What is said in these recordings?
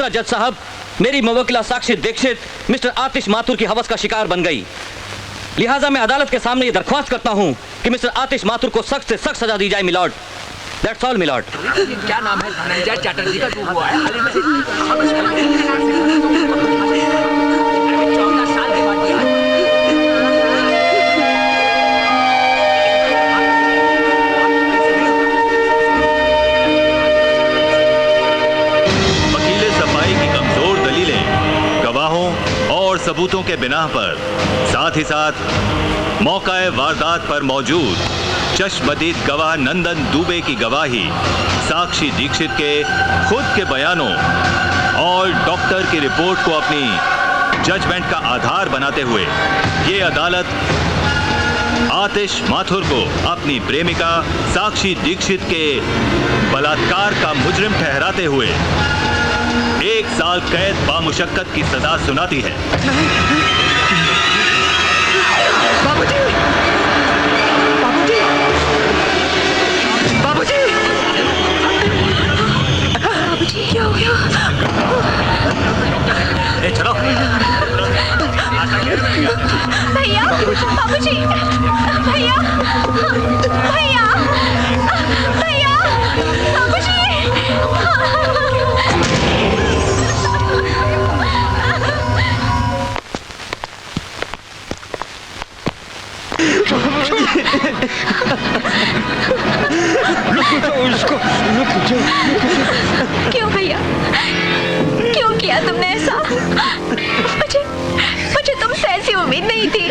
देखिएगा जज साहब, मेरी मुवक्किला साक्षी दीक्षित मिस्टर आतिश माथुर की हवस का शिकार बन गई। लिहाजा मैं अदालत के सामने ये दरख्वास्त करता हूँ कि मिस्टर आतिश माथुर को सख्त से सख्त सजा दी जाए मिलॉर्ड। That's all milord. क्या नाम है? धनंजय चटर्जी का हुआ है। 14 साल के बाद सबूतों के बिना पर, साथ ही साथ मौका-ए वारदात पर मौजूद चश्मदीद गवाह नंदन दुबे की गवाही, साक्षी दीक्षित के खुद के बयानों और डॉक्टर की रिपोर्ट को अपनी जजमेंट का आधार बनाते हुए ये अदालत आतिश माथुर को अपनी प्रेमिका साक्षी दीक्षित के बलात्कार का मुजरिम ठहराते हुए 1 साल कैद बामुशक्कत की सजा सुनाती है। बाबूजी! बाबूजी! बाबूजी! बाबूजी क्या हो गया? ए चलो। भैया! बाबूजी! भैया! भैया! भैया! बाबूजी! क्यों भैया, क्यों किया तुमने ऐसा? मुझे तुमसे ऐसी उम्मीद नहीं थी।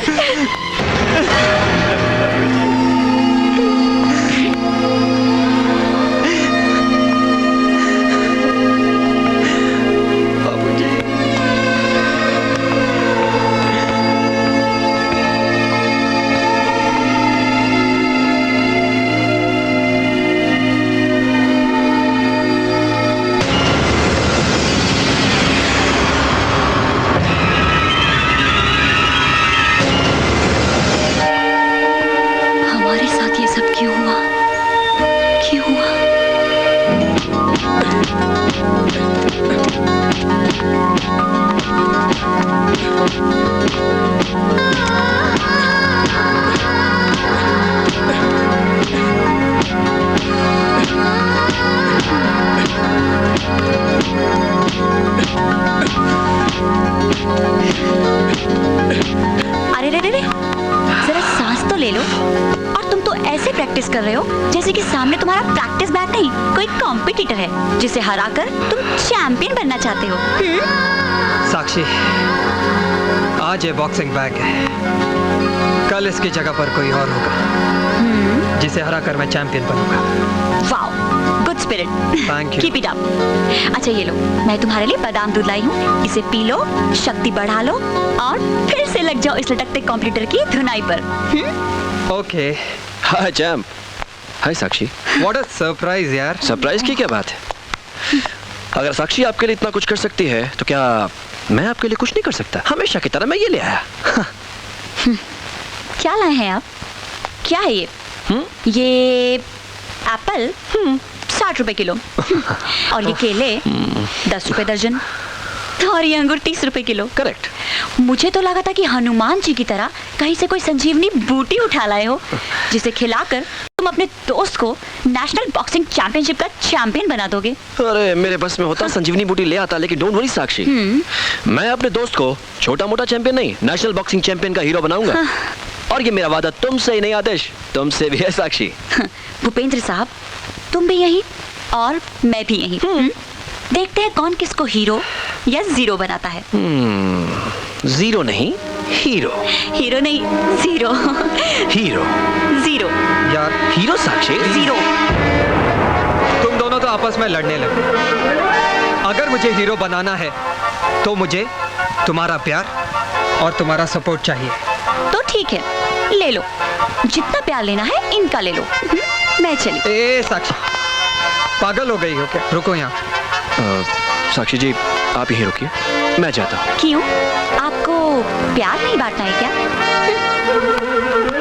जिसे हराकर तुम चैंपियन बनना चाहते हो। साक्षी, आज ये बॉक्सिंग बैग है, कल इसकी जगह पर कोई और होगा जिसे हराकर मैं चैंपियन बनूंगा। Wow, good spirit. Thank you. Keep it up. अच्छा ये लो, मैं तुम्हारे लिए बादाम दूध लाई हूँ, इसे पी लो, शक्ति बढ़ा लो और फिर से लग जाओ इस लटकते कंप्यूटर की धुनाई पर। Okay. Hi champ. Hi Sakshi. What a surprise यार। सरप्राइज की क्या बात है? अगर साक्षी आपके लिए इतना कुछ कर सकती है तो क्या मैं आपके लिए कुछ नहीं कर सकता? हमेशा की तरह मैं ये ले आया। क्या लाए हैं आप? क्या है ये? ये एप्पल 60 रुपए किलो और ये केले 10 रुपए दर्जन और ये अंगूर 30 रुपए किलो। करेक्ट। मुझे तो लगा था कि हनुमान जी की तरह कहीं से कोई संजीवनी बूटी उठा लाए हो जिसे खिलाकर तुम अपने दोस्त को नेशनल बॉक्सिंग चैंपियनशिप का चैंपियन बना दोगे। अरे मेरे बस में होता संजीवनी बूटी ले आता, लेकिन डोंट वरी साक्षी, मैं अपने दोस्त को छोटा मोटा चैंपियन नहीं, नेशनल बॉक्सिंग चैंपियन का हीरो बनाऊंगा। और ये मेरा वादा तुमसे ही नहीं आदेश, तुमसे भी है साक्षी। भूपेंद्र साहब, तुम भी यही और मैं भी यही। देखते हैं कौन किसको हीरो या जीरो बनाता है। जीरो नहीं, हीरो। हीरो नहीं, जीरो। हीरो। जीरो। यार हीरो साक्षी। जीरो। तुम दोनों तो आपस में लड़ने लगे। अगर मुझे हीरो बनाना है तो मुझे तुम्हारा प्यार और तुम्हारा सपोर्ट चाहिए। तो ठीक है, ले लो, जितना प्यार लेना है इनका ले लो। मैं चली। ए साक्षी, पागल हो गई हो क्या? रुको यहाँ। साक्षी जी आप यहीं रुकिए, मैं जाता हूँ। क्यों? आपको प्यार नहीं बांटना है क्या?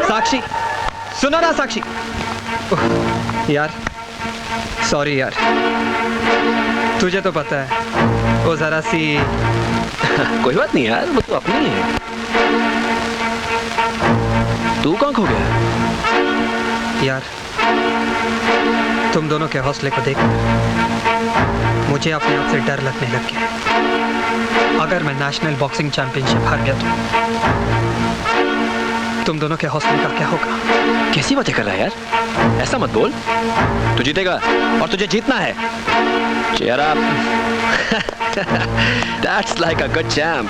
साक्षी सुनो ना साक्षी। यार सॉरी यार। तुझे तो पता है वो जरा सी कोई बात नहीं यार, वो तो अपनी है। तू कहाँ खो गया? यार तुम दोनों के हौसले को देख मुझे अपने आप से डर लगने लग गया। अगर मैं नेशनल बॉक्सिंग चैंपियनशिप हार गया तो तुम दोनों के हौसले का क्या होगा? कैसी बातें कर रहा है यार, ऐसा मत बोल। तू जीतेगा और तुझे जीतना है। Cheer up. That's like a good champ.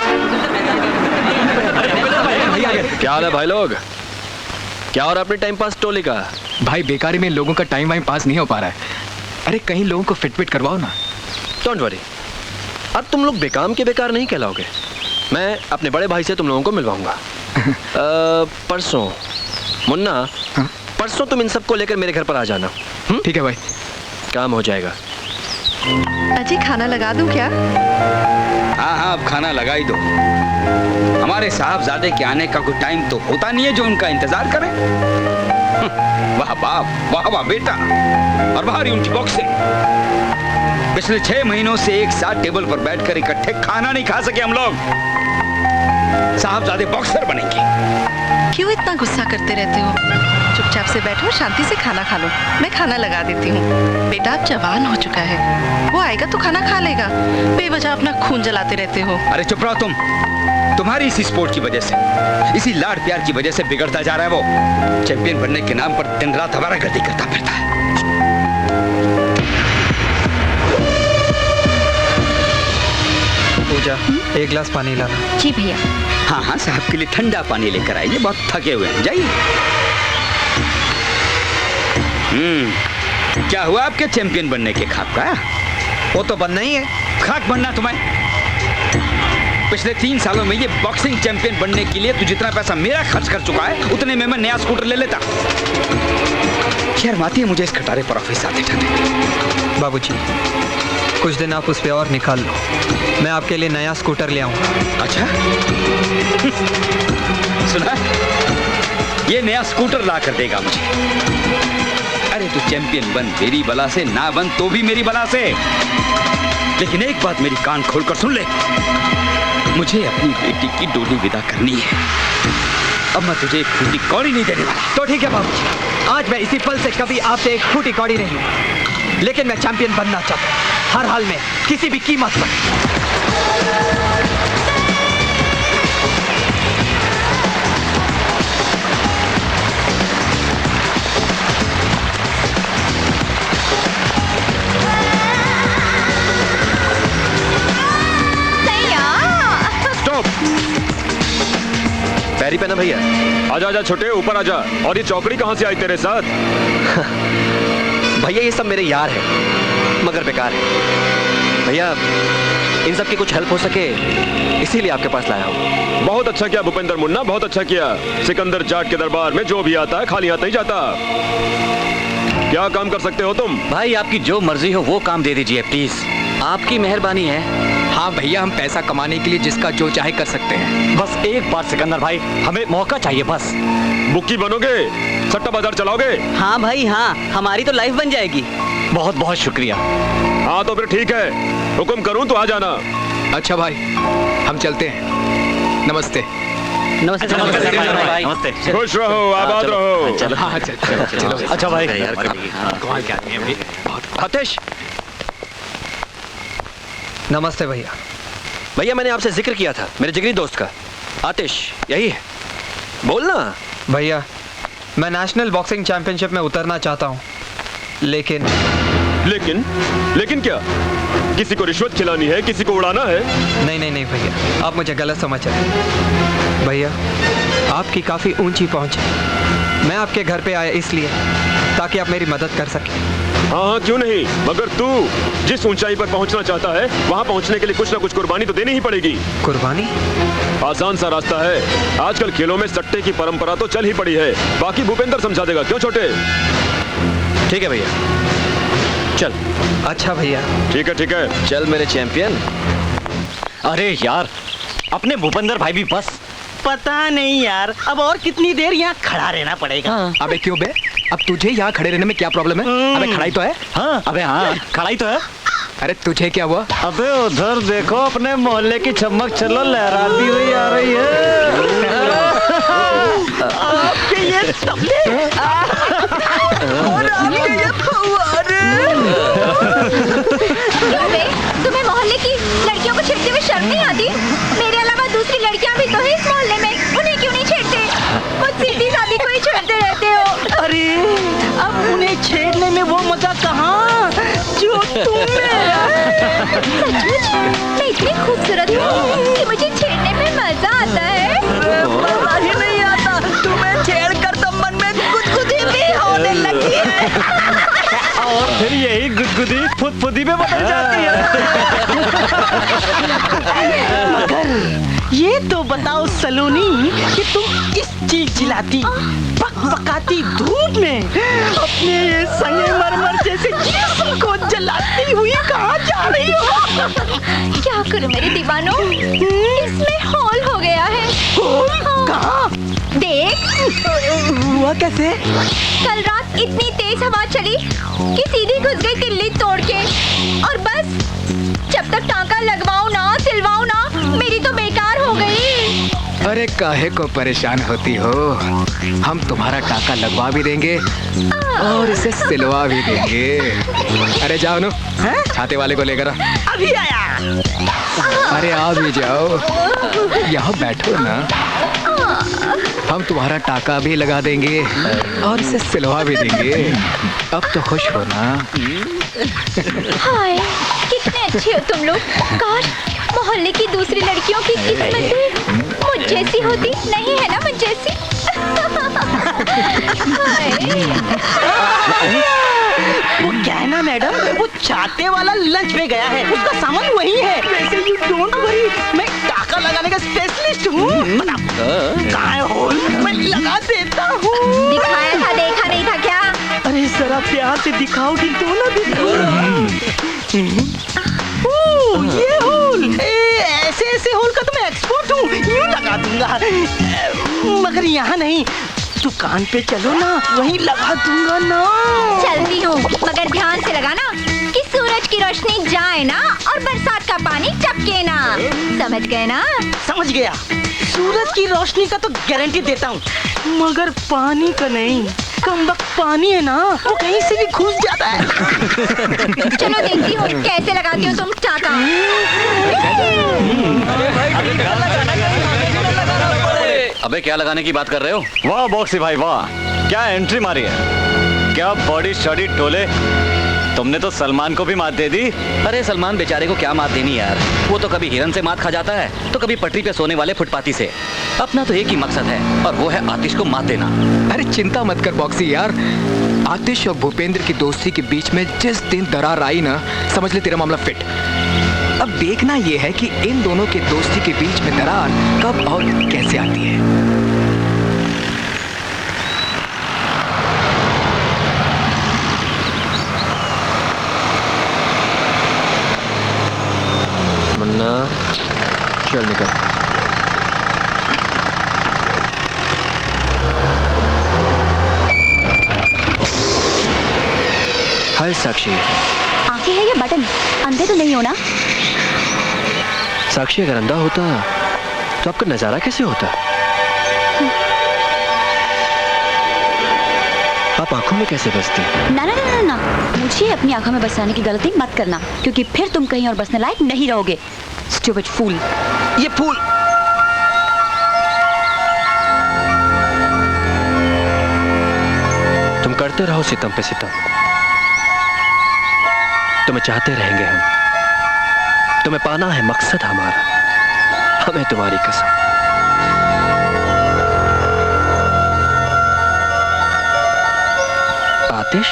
क्या हाल है भाई लोग? क्या हो रहा है अपने टाइम पास टोली का? भाई बेकारी में लोगों का टाइम वाइम पास नहीं हो पा रहा है। अरे कहीं लोगों को फिट करवाओ ना। डोंट वरी, अब तुम लोग बेकाम के बेकार नहीं कहलाओगे। मैं अपने बड़े भाई से तुम लोगों को मिलवाऊंगा। परसों मुन्ना, हाँ? परसों तुम इन सबको लेकर मेरे घर पर आ जाना। ठीक है भाई। काम हो जाएगा। अजी खाना लगा दूं क्या? हाँ अब खाना लगा ही दो। हमारे साहबजादे के आने का कोई टाइम तो होता नहीं है जो उनका इंतजार करें। वाह बाप, वाह वाह बेटा, और बाहर उनकी बॉक्सिंग। पिछले 6 महीनों से एक साथ टेबल पर बैठकर इकट्ठे खाना नहीं खा सके हम लोग। साहबजादे बॉक्सर बनेंगे। क्यों इतना गुस्सा करते रहते हो? चुपचाप से बैठो, शांति से खाना खा लो। मैं खाना लगा देती हूँ। बेटा अब जवान हो चुका है, वो आएगा तो खाना खा लेगा। बेवजह अपना खून जलाते रहते हो। अरे चुप रहो तुम। तुम्हारी इसी स्पोर्ट की वजह से, इसी लाड प्यार की वजह से बिगड़ता जा रहा है वो। चैंपियन बनने के नाम पर दिन रात आवारागर्दी करता फिरता है। पूजा, एक गिलास पानी लाना। जी भैया। हाँ हाँ, साहब के लिए ठंडा पानी लेकर आइए, बहुत थके हुए हैं। जाइए। क्या हुआ आपके चैंपियन बनने के ख्वाब का? वो तो बनना ही है। खाक बनना तुम्हें। पिछले 3 सालों में ये बॉक्सिंग चैंपियन बनने के लिए तू जितना पैसा मेरा खर्च कर चुका है, उतने में मैं नया स्कूटर ले लेता। शर्म आती है मुझे इस खटारे पर ऑफिस आते जाते। बाबूजी, कुछ दिन आप उस पे और निकाल लो, मैं आपके लिए नया स्कूटर ले आऊंगा। अच्छा सुना, ये नया स्कूटर ला कर देगा मुझे। अरे तू चैंपियन बन मेरी बला से, ना बन तो भी मेरी बला से। लेकिन एक बात मेरी कान खोलकर सुन ले, मुझे अपनी बेटी की डोली विदा करनी है। अब मैं तुझे एक फूटी कौड़ी नहीं देने वाला। तो ठीक है बाबूजी, आज मैं इसी पल से कभी आपसे एक फूटी कौड़ी नहीं, लेकिन मैं चैंपियन बनना चाहता हूँ, हर हाल में, किसी भी कीमत पर। पैरी पहना भैया। आजा आजा छोटे, ऊपर आजा। और ये चौकड़ी कहाँ से आई तेरे साथ? भैया ये सब मेरे यार हैं, मगर बेकार है। भैया इन सब की कुछ हेल्प हो सके इसीलिए आपके पास लाया हूँ। बहुत अच्छा किया भूपेंद्र मुन्ना, बहुत अच्छा किया। सिकंदर जाट के दरबार में जो भी आता है खाली हाथ नहीं जाता। क्या काम कर सकते हो तुम? भाई आपकी जो मर्जी हो वो काम दे दीजिए प्लीज, आपकी मेहरबानी है। हाँ भैया, हम पैसा कमाने के लिए जिसका जो चाहे कर सकते हैं। बस एक बार सिकंदर भाई, हमें मौका चाहिए बस। बुक्की बनोगे? सट्टा बाजार चलाओगे? हाँ भाई हाँ, हमारी तो लाइफ बन जाएगी। बहुत बहुत शुक्रिया। हाँ तो फिर ठीक है, हुक्म करूँ तो आ जाना। अच्छा भाई, हम चलते हैं। नमस्ते। नमस्ते भाई नमस्ते। खुश रहो, आबाद रहो। हाँ चलो। अच्छा भाई, आतिश। नमस्ते भैया। भैया मैंने आपसे जिक्र किया था मेरे जिगरी दोस्त का, आतिश यही है, बोलना। भैया मैं नेशनल बॉक्सिंग चैंपियनशिप में उतरना चाहता हूँ, लेकिन लेकिन क्या? किसी को रिश्वत खिलानी है, किसी को उड़ाना है? नहीं भैया, आप मुझे गलत समझ रहे हैं। भैया आपकी काफ़ी ऊंची पहुंच है, मैं आपके घर पे आया इसलिए ताकि आप मेरी मदद कर सकें। हाँ क्यों नहीं, मगर तू जिस ऊंचाई पर पहुंचना चाहता है वहां पहुंचने के लिए कुछ ना कुछ कुर्बानी तो देनी ही पड़ेगी। कुर्बानी? आसान सा रास्ता है। आजकल खेलों में सट्टे की परंपरा तो चल ही पड़ी है, बाकी भूपेंद्र समझा देगा। क्यों छोटे? ठीक है भैया, चल। अच्छा भैया। ठीक है चल मेरे चैंपियन। अरे यार, अपने भूपेंद्र भाई भी बस। पता नहीं यार, अब और कितनी देर यहाँ खड़ा रहना पड़ेगा। अबे क्यों बे? अब तुझे यहाँ खड़े रहने में क्या प्रॉब्लम है? अबे खड़ाई तो है। हाँ, अबे हाँ, खड़ाई तो है। अरे तुझे क्या हुआ? अबे उधर देखो, अपने मोहल्ले की चमक चलो लहराती हुई आ रही है। आपके ये तबले और आपके ये फव्वारे। क्यों बे? तुम्हें मोहल्ले की लड़कियों को छेड़ते हुए शर्म नहीं आती? मेरे अलावा दूसरी लड़कियां भी तो है इस मोहल्ले में, उन्हें क्यों नहीं छेड़ते? खुद सीधी सादी को ही छेड़ते रहते हो। अरे अब उन्हें छेड़ने में वो मजा कहाँ जो तुम्हें। सचमुच मैं इतनी खूबसूरत हूँ कि मुझे छेड़ने में मजा आता है। मजा ही नहीं आता, तुम्हें छेड़ कर तो मन में गुदगुदी भी होने लगी है। और फिर यही गुदगुदी फुदफुदी में बदल जाती है। मगर ये तो बताओ सलोनी कि तुम इस चीख चिल्लाती पकपकाती धूप में अपने ये संगमरमर जैसे जिस्म को जलाती हुई कहाँ जा रही हो? क्या करूं मेरे दीवानों, इसमें हॉल हो गया है। हॉल? कहाँ? देख, हुआ कैसे? कल रात इतनी तेज हवा चली कि सीधी घुस गई किल्ली तोड़ के, और बस जब तक टांका लगवाऊं ना सिलवाऊं ना, मेरी तो बेकार हो गई। अरे काहे को परेशान होती हो, हम तुम्हारा टाका लगवा भी देंगे और इसे सिलवा भी देंगे। अरे जाओ नो, छाते वाले को लेकर अभी आया। अरे आ भी जाओ, यहाँ बैठो ना, हम तुम्हारा टाका भी लगा देंगे और इसे सिलवा भी देंगे। अब तो खुश हो ना? हाय, कितने अच्छे हो तुम लोग। काश मोहल्ले की दूसरी लड़कियों की किस्मत भी मुझ जैसी होती। नहीं है ना मुझ जैसी? वो क्या है ना मैडम, वो छाते वाला लंच पे गया है, उसका सामान वही है। वैसे यू डोंट वरी, मैं टाका लगाने का स्पेशलिस्ट हूँ। कहाँ है होल? मैं लगा देता हूँ। दिखाया था, देखा नहीं था क्या? अरे जरा प्यार से दिखाओगी तो ना ये होल, ऐसे ऐसे होल का तो मैं एक्सपर्ट हूँ, यूँ लगा दूंगा। मगर यहाँ नहीं, दुकान पे चलो ना, वहीं लगा दूंगा ना। चलती हूँ, मगर ध्यान से लगाना कि सूरज की रोशनी जाए ना और बरसात का पानी टपके ना। समझ गए ना? समझ गया। सूरज की रोशनी का तो गारंटी देता हूँ, मगर पानी का नहीं। कमबख्त पानी है ना, वो कहीं से भी घुस जाता है। चलो देखती हूँ कैसे लगाती हो तुम टाका। अबे क्या लगाने की बात कर रहे हो? वाह बॉक्सी भाई वाह, क्या एंट्री मारी है, क्या बॉडी शॉडी टोले। तुमने तो सलमान को भी मात दे दी। अरे सलमान बेचारे को क्या मात देनी यार, वो तो कभी हिरन से मात खा जाता है तो कभी पटरी पे सोने वाले फुटपाती से। अपना तो एक ही मकसद है और वो है आतिश को मात देना। अरे चिंता मत कर बॉक्सी यार, आतिश और भूपेंद्र की दोस्ती के बीच में जिस दिन दरार आई ना, समझ ले तेरा मामला फिट। अब देखना ये है कि इन दोनों के दोस्ती के बीच में दरार कब और कैसे आती है। मन्ना चल निकल। हाय साक्षी। आंखें है या बटन? अंधे तो नहीं हो ना? साक्षी अगर अंधा होता तो आपका नजारा कैसे होता? आप आंखों में कैसे बसती? ना ना ना ना, मुझे अपनी आंखों में बसाने की गलती मत करना, क्योंकि फिर तुम कहीं और बसने लायक नहीं रहोगे। स्टूपिड फूल। ये फूल तुम करते रहो सितम पे सितम, तुम्हें चाहते रहेंगे हम, तुम्हें पाना है मकसद हमारा, हमें तुम्हारी कसम। आतिश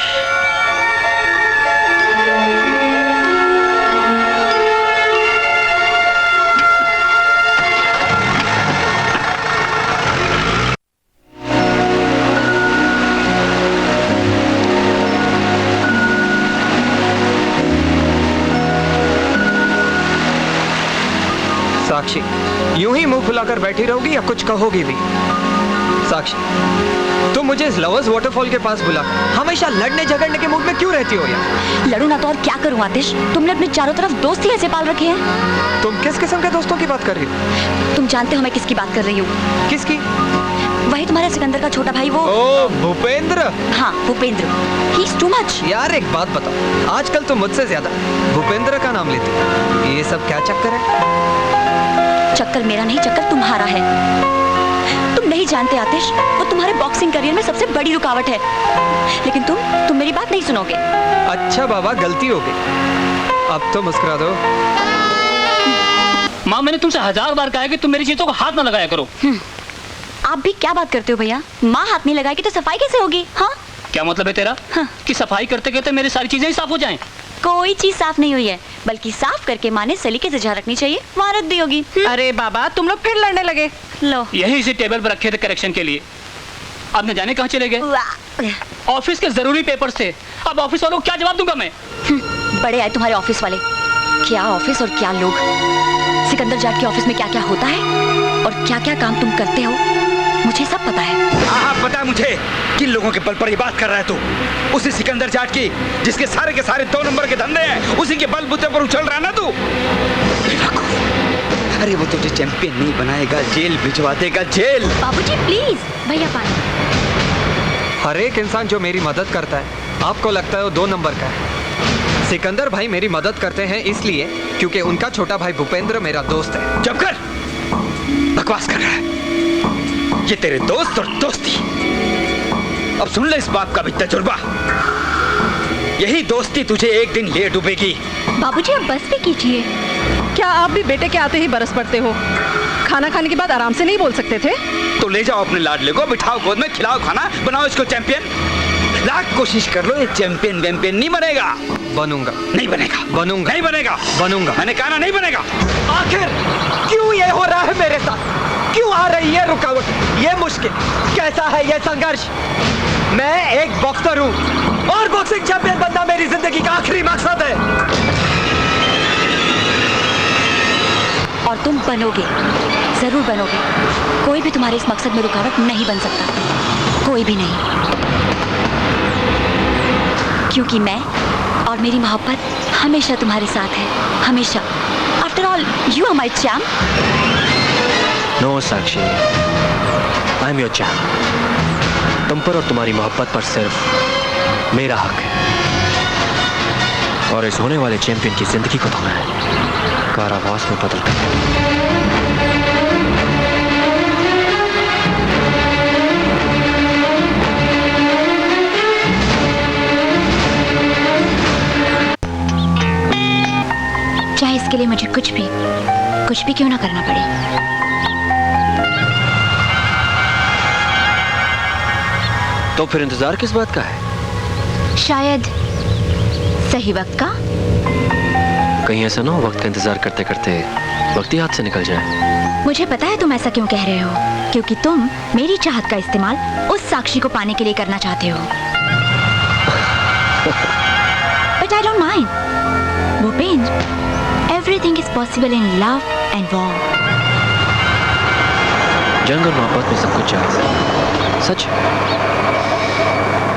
साक्षी यूं ही मुंह फुलाकर बैठी रहोगी या कुछ कहोगी भी? साक्षी तुम मुझे इस लवर्स वाटरफॉल के पास बुला हमेशा लड़ने झगड़ने के मूड में क्यों रहती हो यार? लड़ू ना तो और क्या करूं आतिश? तुमने अपने चारों तरफ दोस्त ही ऐसे पाल रखे हैं। तुम किस किस्म के दोस्तों की बात कर रही हो? तुम जानते हो मैं किसकी बात कर रही हूँ? किसकी? वही तुम्हारे सिकंदर का छोटा भाई, वो ओ भूपेंद्र। हाँ Bhupendra, he is too much. यार एक बात बताओ, आजकल तुम मुझसे ज्यादा भूपेंद्र का नाम लेती हो। ये सब क्या चक्कर है? चक्कर मेरा नहीं, चक्कर तुम्हारा है। तुम नहीं जानते आतिश, वो तुम्हारे बॉक्सिंग करियर में सबसे बड़ी रुकावट है। लेकिन तुम मेरी बात नहीं सुनोगे। अच्छा बाबा, गलती हो गई, अब तो मुस्कुरा दो। माँ, मैंने तुमसे 1000 बार कहा है कि तुम मेरी चीजों को हाथ ना लगाया करो। आप भी क्या बात करते हो भैया? माँ हाथ नहीं लगाएगी तो सफाई कैसे होगी? हाँ, क्या मतलब है तेरा? हाँ। कि सफाई करते करते मेरी सारी चीजें ही साफ हो जाएं? कोई चीज साफ नहीं हुई है, बल्कि साफ करके माँ ने सलीके से जहाँ रखनी चाहिए वहाँ रख दी होगी। अरे बाबा, तुम लोग फिर लड़ने लगे। लो, यही इसी टेबल पर रखे थे करेक्शन के लिए। अब न जाने कहाँ चले गए। ऑफिस के जरूरी पेपर्स थे, अब ऑफिस वालों को क्या जवाब दूंगा मैं? बड़े आए तुम्हारे ऑफिस वाले। क्या ऑफिस और क्या लोग। सिकंदर जाट के ऑफिस में क्या क्या होता है और क्या क्या काम तुम करते हो, मुझे सब पता है। हाँ पता है मुझे, किन लोगों के बल पर ये बात कर रहा है तू? उसी सिकंदर जाट की, जिसके सारे के सारे 2 नंबर के धंधे हैं, उसी के बलबूते पर उछल रहा है ना तू? अरे वो तुझे चैंपियन नहीं बनाएगा, जेल भिजवा देगा, जेल। बाबूजी प्लीज, भैया पानी। हर एक इंसान जो मेरी मदद करता है, आपको लगता है वो 2 नंबर का है। सिकंदर भाई मेरी मदद करते हैं इसलिए क्योंकि उनका छोटा भाई भूपेंद्र मेरा दोस्त है। चुप कर, बकवास कर रहा है। ये तेरे दोस्त और दोस्ती। अब सुन ले इस बात का भी तजुर्बा। यही दोस्ती तुझे एक दिन ले डूबेगी। बाबूजी अब बस भी कीजिए। क्या आप भी बेटे के आते ही बरस पड़ते हो? खाना खाने के बाद आराम से नहीं बोल सकते थे? तो ले जाओ अपने लाडले को, बिठाओ गोद में, खिलाओ खाना, बनाओ इसको चैंपियन। लाख कोशिश कर लो, ये चैंपियन वैंपियन नहीं बनेगा। बनूंगा। नहीं बनेगा। बनूंगा। नहीं बनेगा। बनूंगा। मैंने कहा ना, नहीं बनेगा। आखिर क्यों ये हो रहा है मेरे साथ? क्यों आ रही है रुकावट, ये मुश्किल? कैसा है ये संघर्ष? मैं एक बॉक्सर हूँ और बॉक्सिंग चैंपियन बनना मेरी जिंदगी का आखिरी मकसद है। और तुम बनोगे, जरूर बनोगे। कोई भी तुम्हारे इस मकसद में रुकावट नहीं बन सकता, कोई भी नहीं। क्योंकि मैं और मेरी मोहब्बत हमेशा तुम्हारे साथ है, हमेशा। After all you are my champ. No Sakshi, I am your champ. तुम पर और तुम्हारी मोहब्बत पर सिर्फ मेरा हक है, और इस होने वाले चैंपियन की जिंदगी को तो मैं कारावास में बदल दूंगा। चाहे इसके लिए मुझे कुछ भी क्यों ना करना पड़े। तो फिर इंतजार किस बात का है? शायद सही वक्त का। कहीं ऐसा ना हो वक्त का इंतजार करते करते वक्त ही हाथ से निकल जाए। मुझे पता है तुम ऐसा क्यों कह रहे हो, क्योंकि तुम मेरी चाहत का इस्तेमाल उस साक्षी को पाने के लिए करना चाहते हो। But I don't mind Bhupendra, everything is possible in love and war. जंग और मोहब्बत में सब कुछ जायज है, सच।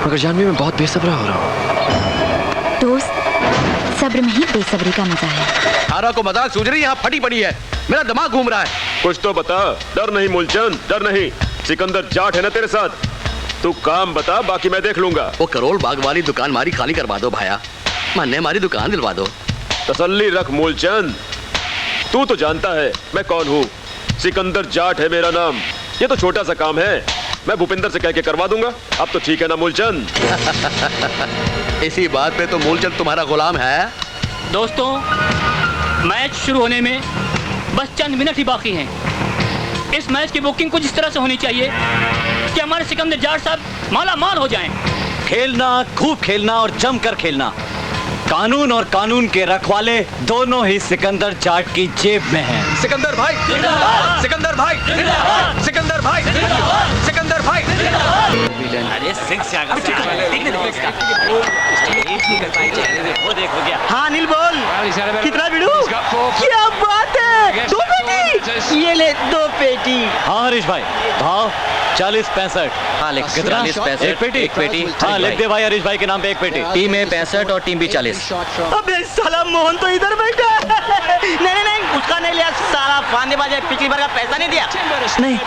मगर जानवी मैं बहुत बेसब्रा हो रहा हूँ। दोस्त, सब्र में ही बेसब्री का मजा है। आरा को मजाक सूझ रही, यहाँ फटी पड़ी है, मेरा दिमाग घूम रहा है। कुछ तो बता। डर नहीं मूलचंद, डर नहीं। सिकंदर जाट है ना तेरे साथ। तू काम बता, बाकी मैं देख लूंगा। वो करोल बाग वाली दुकान मारी खाली करवा दो भाया, मान्य हमारी दुकान दिलवा दो। तसल्ली रख मूलचंद, तू तो जानता है मैं कौन हूँ। सिकंदर जाट है मेरा नाम। ये तो छोटा सा काम है, मैं भूपेंद्र से कह के करवा दूंगा। अब तो ठीक है ना मूलचंद? इसी बात पे तो मूलचंद तुम्हारा गुलाम है। दोस्तों, मैच शुरू होने में बस चंद मिनट ही बाकी हैं। इस मैच की बुकिंग कुछ इस तरह से होनी चाहिए कि हमारे सिकंदर जाट साहब माला माल हो जाएं। खेलना, खूब खेलना और जमकर खेलना। कानून और कानून के रखवाले दोनों ही सिकंदर जाट की जेब में हैं। सिकंदर भाई, सिकंदर भाई, सिकंदर भाई, सिकंदर भाई। अरे सिंह से आगे वो देखो गया। हाँ अनिल बोल, कितना बिड़ू? क्या बात है, 2 पेटी। ये ले 2 पेटी। हाँ हरीश भाई, भाव 40-65। हाँ लिख, कितना? 40-65। एक पेटी? एक पेटी। हाँ लिख दे भाई, हरीश भाई के नाम पे एक पेटी। टीम में 65 और टीम भी 40। अबे साला मोहन तो इधर बैठा है। नहीं उसका नहीं लिया साला फांदेबाज है, पिछली बार का पैसा नहीं दिया। नहीं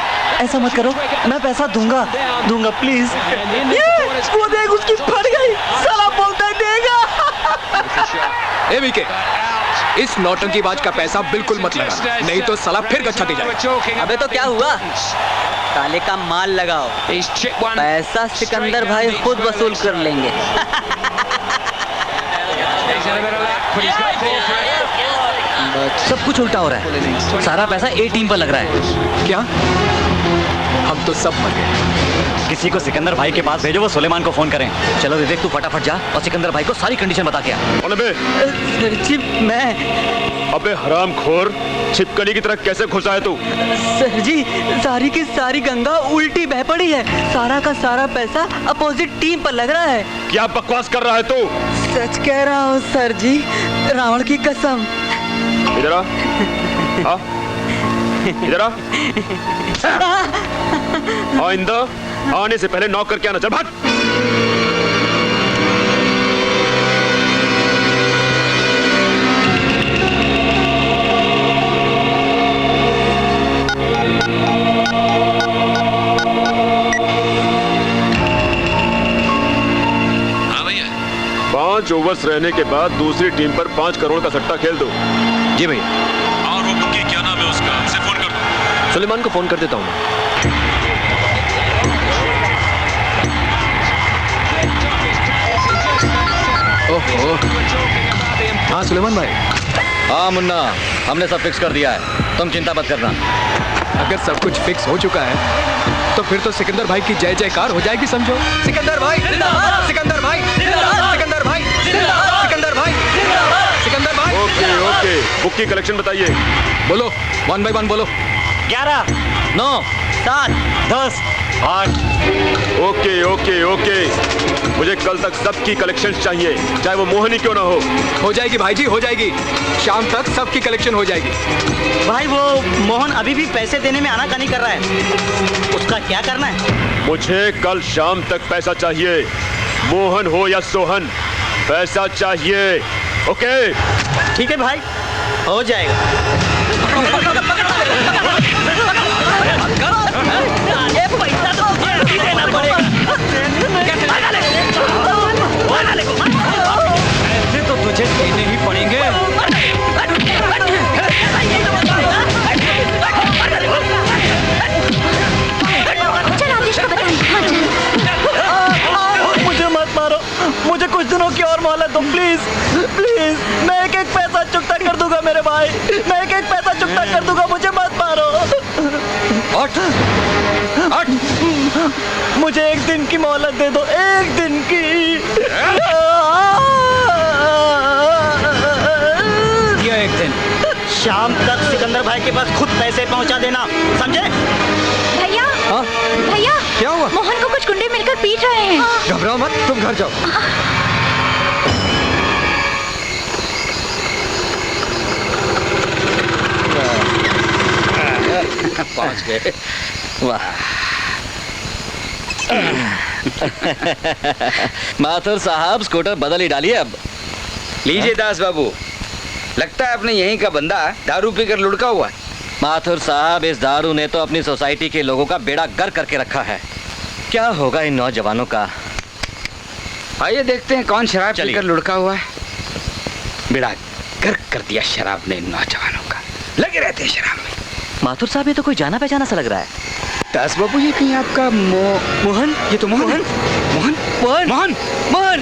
ऐसा मत करो, मैं पैसा दूंगा प्लीज। वो देख उसकी फट गई, साला बोलता है देगा। ए वीके, इस नौटंकीबाज का पैसा बिल्कुल मत लगा, नहीं तो साला फिर गच्छा दे जाएगा। अबे तो क्या हुआ, ताले का माल लगाओ, पैसा सिकंदर भाई खुद वसूल कर लेंगे। सब कुछ उल्टा हो रहा है, सारा पैसा ए टीम पर लग रहा है। क्या? हम तो सब मर गए। किसी को सिकंदर भाई के पास भेजो, वो सुलेमान को फोन करें। चलो विवेक, तू फटाफट जा और सिकंदर भाई को सारी कंडीशन बता के आ। मैं अबे हरामखोर, छिपकली की तरह कैसे घुसा है तू? सर जी, सारी की सारी गंगा उल्टी बह पड़ी है, सारा का सारा पैसा अपोजिट टीम पर लग रहा है। क्या बकवास कर रहा है तू? सच कह रहा हूँ सर जी, रावण की कसम। इधर आ, इधर आ। आइंदा आने से पहले नॉक करके आना, चल भाग। हाँ भैया। 5 ओवर्स रहने के बाद दूसरी टीम पर 5 करोड़ का सट्टा खेल दो। जी भैया। और वो बुकी क्या नाम है उसका, उसे फोन कर दो। सुलेमान को फोन कर देता हूँ। ओहो। हाँ सुलेमान भाई। हाँ मुन्ना, हमने सब फिक्स कर दिया है, तुम चिंता मत करना। अगर सब कुछ फिक्स हो चुका है तो फिर तो सिकंदर भाई की जय जयकार हो जाएगी, समझो। सिकंदर भाई जिंदाबाद, सिकंदर भाई जिंदाबाद, सिकंदर भाई जिंदाबाद, सिकंदर भाई जिंदाबाद, सिकंदर भाई। ओके ओके, बुक की कलेक्शन बताइए। बोलो, 1 by 1 बोलो। 11, 9, 7, 10, 8। ओके ओके ओके, मुझे कल तक सबकी कलेक्शन चाहिए, चाहे वो मोहन ही क्यों ना हो जाएगी भाई जी, हो जाएगी। शाम तक सबकी कलेक्शन हो जाएगी। भाई वो मोहन अभी भी पैसे देने में आनाकानी कर रहा है, उसका क्या करना है? मुझे कल शाम तक पैसा चाहिए, मोहन हो या सोहन, पैसा चाहिए। ओके ठीक है भाई, हो जाएगा। ये पैसा तो तुझे देना पड़ेगा। ऐसे तो तुझे देने ही पड़ेंगे। चल आदेश को बताएं। मुझे मत मारो, मुझे कुछ दिनों की और मोहलत दो प्लीज प्लीज। मैं एक एक पैसा चुकता कर दूंगा मेरे भाई, मैं एक एक पैसा चुकता कर दूंगा, मुझे मत मारो। मुझे एक दिन की मोहलत दे दो, एक दिन की। ये एक दिन शाम तक सिकंदर भाई के पास खुद पैसे पहुंचा देना, समझे? भैया, भैया, क्या हुआ? मोहन को कुछ गुंडे मिलकर पीट रहे हैं। घबराओ मत, तुम घर जाओ। पहुंच गए, वाह। माथुर साहब, स्कूटर बदल ही डालिए अब। लीजिए दास बाबू, लगता है अपने यहीं का बंदा दारू पीकर लुढ़का हुआ है। माथुर साहब, इस दारू ने तो अपनी सोसाइटी के लोगों का बेड़ा गर्क करके रखा है। क्या होगा इन नौजवानों का? आइए देखते हैं कौन शराब चलिए। पीकर लुढ़का हुआ है। बेड़ा गर्क कर दिया शराब ने इन नौजवानों का, लगे रहते हैं शराब में। माथुर साहब, ये तो कोई जाना पहचाना सा लग रहा है। दास बाबू, ये कहीं आपका मोहन? ये तो मोहन है। मोहन मोहन मोहन मोहन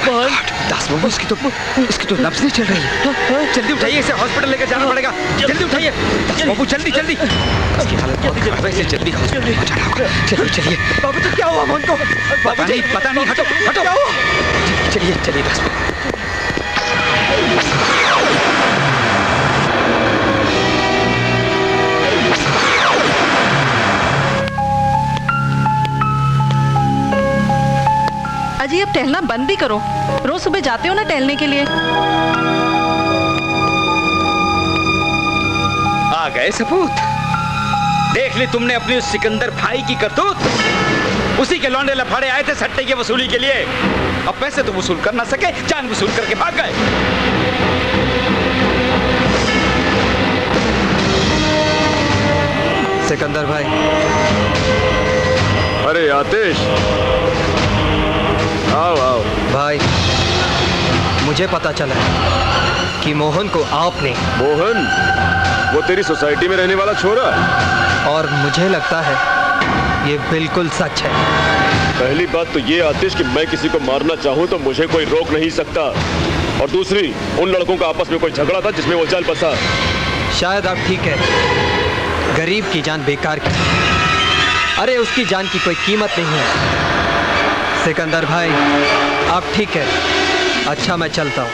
मोहन। दास बाबू, इसकी तो नब्ज नहीं चल रही है। जल्दी उठाइए, इसे हॉस्पिटल लेकर जाना पड़ेगा। जल्दी उठाइए दास बाबू, जल्दी जल्दी। इसकी हालत बहुत खराब है, इसे जल्दी हॉस्पिटल पहुंचाना होगा। चलिए चलिए। बाबू जी क्या हुआ मोहन को? पता नहीं, हटो हटो। चलिए चलिए दास बाबू। अजी अब टहलना बंद भी करो, रोज सुबह जाते हो ना टहलने के लिए। आ गए सपूत। देख ली तुमने अपनी उस सिकंदर भाई की करतूत। उसी के लौंडे लफाड़े आए थे सट्टे की वसूली के लिए। अब पैसे तो वसूल कर ना सके, जान वसूल करके भाग गए। सिकंदर भाई। अरे आतिश, आओ आओ। भाई, मुझे पता चला कि मोहन को आपने। मोहन? वो तेरी सोसाइटी में रहने वाला छोरा? और मुझे लगता है ये बिल्कुल सच है। पहली बात तो ये आतिश कि मैं किसी को मारना चाहूं तो मुझे कोई रोक नहीं सकता, और दूसरी, उन लड़कों का आपस में कोई झगड़ा था जिसमें वो चल बसा। शायद आप ठीक है, गरीब की जान बेकार की। अरे उसकी जान की कोई कीमत नहीं है। सिकंदर भाई, आप ठीक है। अच्छा, मैं चलता हूँ।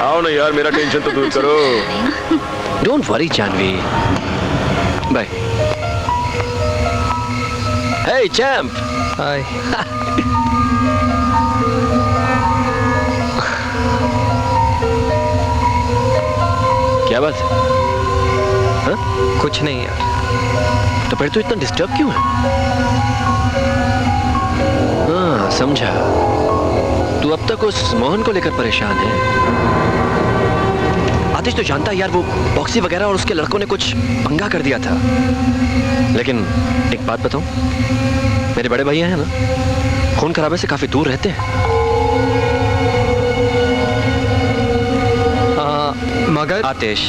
आओ ना यार, मेरा टेंशन तो दूर करो। Don't worry Janvi. Bye. Hey champ. Hi. क्या बात है? हाँ? कुछ नहीं यार। तो फिर तो इतना डिस्टर्ब क्यों है? हाँ, समझा। तू अब तक उस मोहन को लेकर परेशान है। आतिश तो जानता है यार, वो बॉक्सी वगैरह और उसके लड़कों ने कुछ पंगा कर दिया था। लेकिन एक बात बताऊं, मेरे बड़े भैया हैं ना, खून खराबे से काफी दूर रहते हैं। मगर आतिश,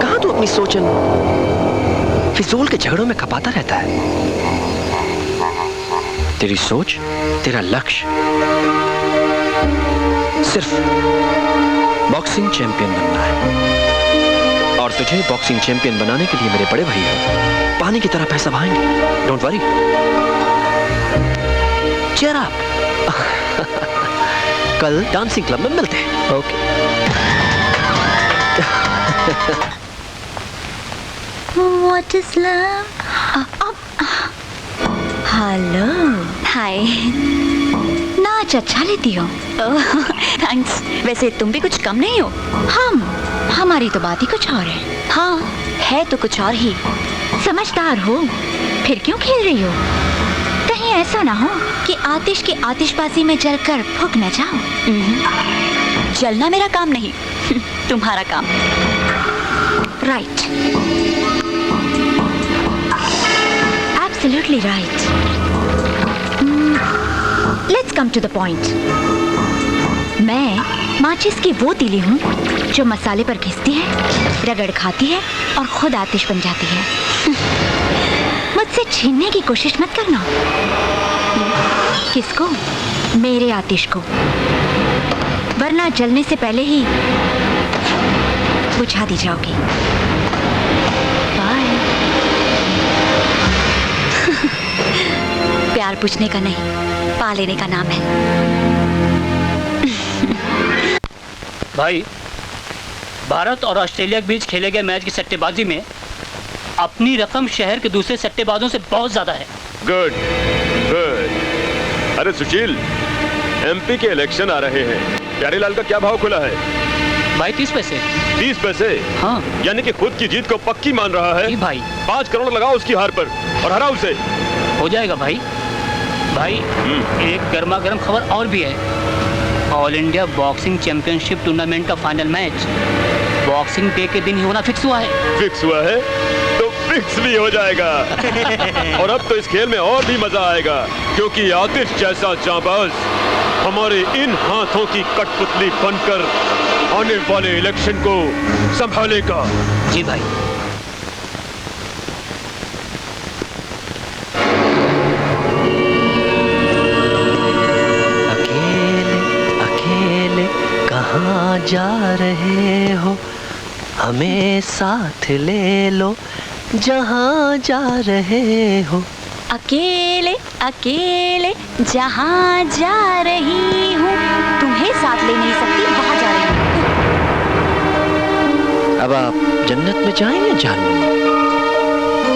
कहां तू अपनी सोचन फिजूल के झगड़ों में खपाता रहता है? तेरी सोच, तेरा लक्ष्य सिर्फ बॉक्सिंग चैंपियन बनना है, और तुझे बॉक्सिंग चैंपियन बनाने के लिए मेरे बड़े भैया पानी की तरह पैसा बहाएंगे। Don't worry, cheer up. कल डांसिंग क्लब में मिलते हैं। Okay. What is love? Hello. Hi. नाच अच्छा लेती हो। थैंक्स। वैसे तुम भी कुछ कम नहीं हो। हमारी तो बात ही कुछ और है। हाँ, है तो कुछ और ही। समझदार हो, फिर क्यों खेल रही हो? कहीं ऐसा ना हो कि आतिश की आतिशबाजी में जलकर फूक न जाओ। जलना मेरा काम नहीं, तुम्हारा काम। Right. Absolutely right. Let's come to the point. मैं माचिस की वो तीली हूँ जो मसाले पर घिसती है, रगड़ खाती है और खुद आतिश बन जाती है। मुझसे छीनने की कोशिश मत करना। किसको? मेरे आतिश को, वरना जलने से पहले ही बुझा दी जाओगी। बाय। प्यार पूछने का नहीं, पा लेने का नाम है। भाई, भारत और ऑस्ट्रेलिया के बीच खेले गए मैच की सट्टेबाजी में अपनी रकम शहर के दूसरे सट्टेबाजों से बहुत ज्यादा है। Good good. अरे सुशील, एमपी के इलेक्शन आ रहे हैं। प्यारेलाल का क्या भाव खुला है? भाई 30 पैसे। 30 पैसे? हाँ। यानी कि खुद की जीत को पक्की मान रहा है। भाई 5 करोड़ लगाओ उसकी हार पर और हरा उसे। हो जाएगा भाई। भाई एक गर्मा गर्म खबर और भी है। All India boxing championship tournament का फाइनल मैच बॉक्सिंग डे के दिन ही होना फिक्स हुआ है। फिक्स हुआ है तो फिक्स भी हो जाएगा। और अब तो इस खेल में और भी मजा आएगा, क्योंकि आतिश जैसा जांबाज हमारे इन हाथों की कठपुतली बनकर आने वाले इलेक्शन को संभालेगा। जी भाई। अकेले अकेले कहाँ जा रहे हो, हमें साथ ले लो जहाँ जा रहे हो। अकेले अकेले जहाँ जा रही हूँ, तुम्हें साथ ले नहीं सकती, वहाँ जा रही हूँ। अब आप जन्नत में जाएंगे जानवी,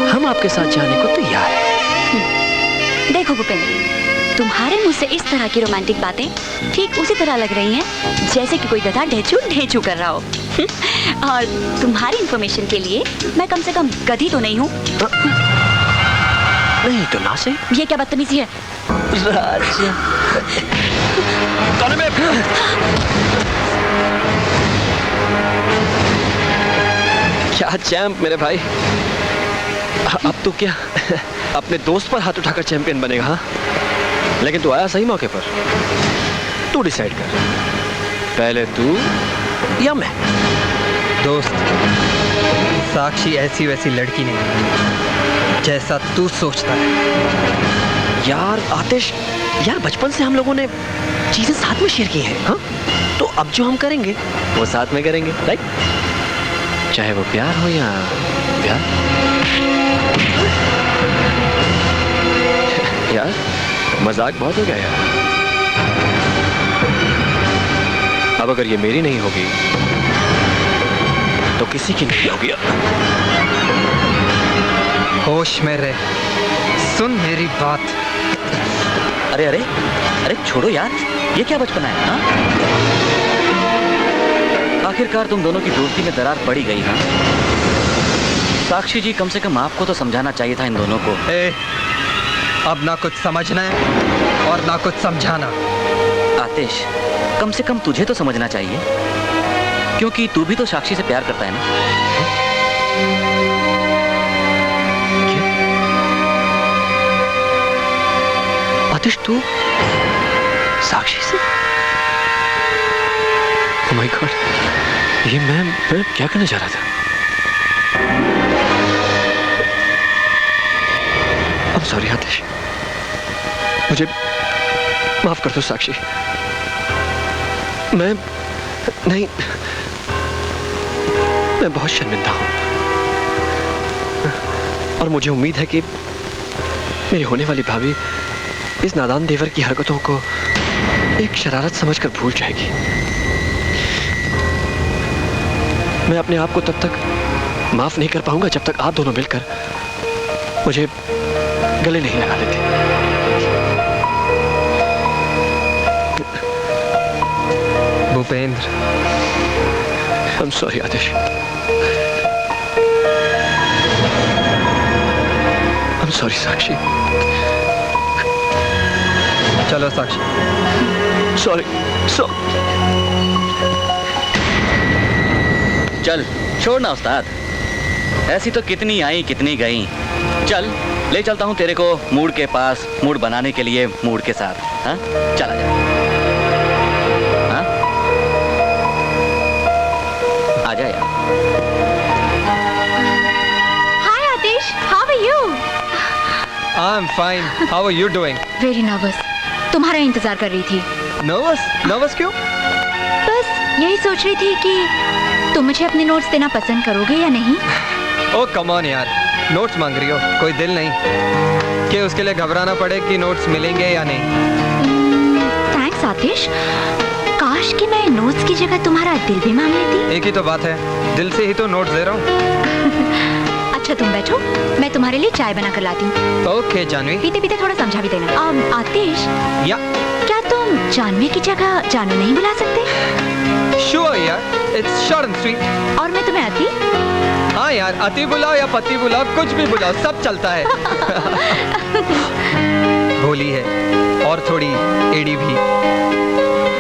हम आपके साथ जाने को तैयार हैं। देखो भूपेंद्र, तुम्हारे मुंह से इस तरह की रोमांटिक बातें ठीक उसी तरह लग रही हैं जैसे कि कोई गधा ढेचू ढेचू कर रहा हो। और तुम्हारी इंफॉर्मेशन के लिए मैं कम से कम गधी तो नहीं हूँ। नहीं तो ना से। ये क्या बदतमीजी है? राजा क्या चैंप मेरे भाई। अब तो क्या अपने दोस्त पर हाथ उठाकर चैंपियन बनेगा? हाँ, लेकिन तू आया सही मौके पर। तू डिसाइड कर, पहले तू या मैं। दोस्त, साक्षी ऐसी वैसी लड़की नहीं जैसा तू सोचता है। यार आतिश, यार बचपन से हम लोगों ने चीजें साथ में शेयर की हैं। हाँ, तो अब जो हम करेंगे वो साथ में करेंगे, राइट? चाहे वो प्यार हो या प्यार। यार मजाक बहुत हो गया यार। अब अगर ये मेरी नहीं होगी तो किसी की नहीं होगी। होश में रह, सुन मेरी बात। अरे अरे अरे छोड़ो यार, ये क्या बचपना है? हाँ, आखिरकार तुम दोनों की दोस्ती में दरार पड़ी गई। हाँ, साक्षी जी, कम से कम आपको तो समझाना चाहिए था इन दोनों को। अब ना कुछ समझना है और ना कुछ समझाना। आतिश, कम से कम तुझे तो समझना चाहिए, क्योंकि तू भी तो साक्षी से प्यार करता है ना। आतिश, तू साक्षी से? ओह माय गॉड, ये मैं क्या करने जा रहा था? I'm sorry आतिश, मुझे माफ कर दो साक्षी। मैं बहुत शर्मिंदा हूं और मुझे उम्मीद है कि मेरी होने वाली भाभी इस नादान देवर की हरकतों को एक शरारत समझकर भूल जाएगी। मैं अपने आप को तब तक माफ नहीं कर पाऊंगा जब तक आप दोनों मिलकर मुझे गले नहीं लगा लेते। Bhupendra, I'm sorry Atish. I'm sorry साक्षी। चलो साक्षी। सॉरी। चल छोड़ना उस्ताद, ऐसी तो कितनी आई कितनी गई। चल ले चलता हूँ तेरे को मूड के पास, मूड बनाने के लिए मूड के साथ। हाँ, चला जा। हाँ, आ जा यार। Hi Atish, how are you? I'm fine. How are you doing? Very nervous. तुम्हारा इंतजार कर रही थी। Nervous क्यों? बस यही सोच रही थी कि तुम मुझे अपने नोट्स देना पसंद करोगे या नहीं। ओ कम ऑन यार, नोट्स मांग रही हो, कोई दिल नहीं कि उसके लिए घबराना पड़े कि नोट्स मिलेंगे या नहीं। थैंक्स आतिश, काश कि मैं नोट्स की जगह तुम्हारा दिल भी मांग लेती। एक ही तो बात है, दिल से ही तो नोट्स दे रहा हूँ। अच्छा तुम बैठो, मैं तुम्हारे लिए चाय बना कर लाती हूँ। ओके जानवी। पीते पीते थोड़ा समझा भी देना। आतिश, या क्या तुम जानवी की जगह जानू नहीं बुला सकते? श्योर यार, इट्स शॉर्ट एंड स्वीट। और मैं तुम्हें अति? हाँ यार, अति बुलाओ या पति बुलाओ, कुछ भी बुलाओ, सब चलता है। भोली है और थोड़ी एड़ी भी।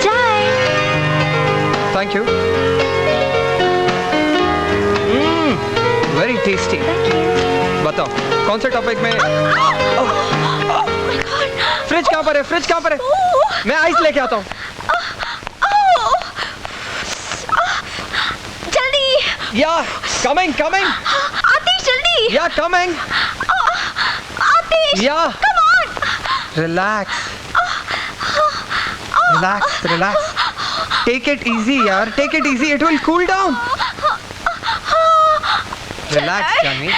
चाय। Thank you. Very tasty. बताओ कौन से टॉपिक में? फ्रिज कहाँ पर है? फ्रिज कहाँ पर है? मैं आइस लेके आता हूँ। जल्दी। या कमिंग। आतिश जल्दी। या coming. Atish. Yeah come on. Relax. Take it easy यार, take it easy, it will cool down. Relax Janvi,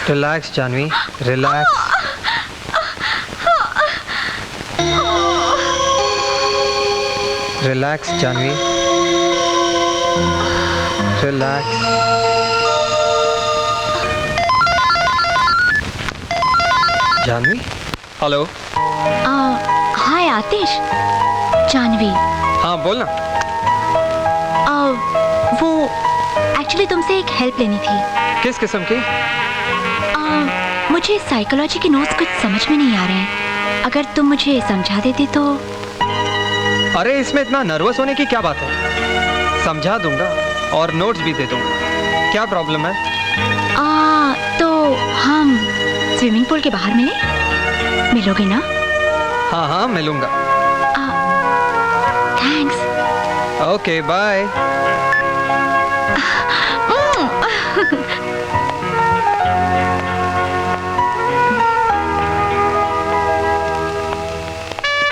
relax Janvi, relax. Relax Janvi, relax. Janvi, hello. Hi Atish. Janvi. हाँ बोलना। वो एक्चुअली तुमसे एक हेल्प लेनी थी। किस किस्म की? मुझे साइकोलॉजी के नोट्स कुछ समझ में नहीं आ रहे हैं, अगर तुम मुझे समझा देती तो। अरे इसमें इतना नर्वस होने की क्या बात है, समझा दूंगा और नोट्स भी दे दूंगा। क्या प्रॉब्लम है? तो हम स्विमिंग पूल के बाहर मिलोगे ना? हाँ हाँ मिलूंगा। Thanks. Okay bye.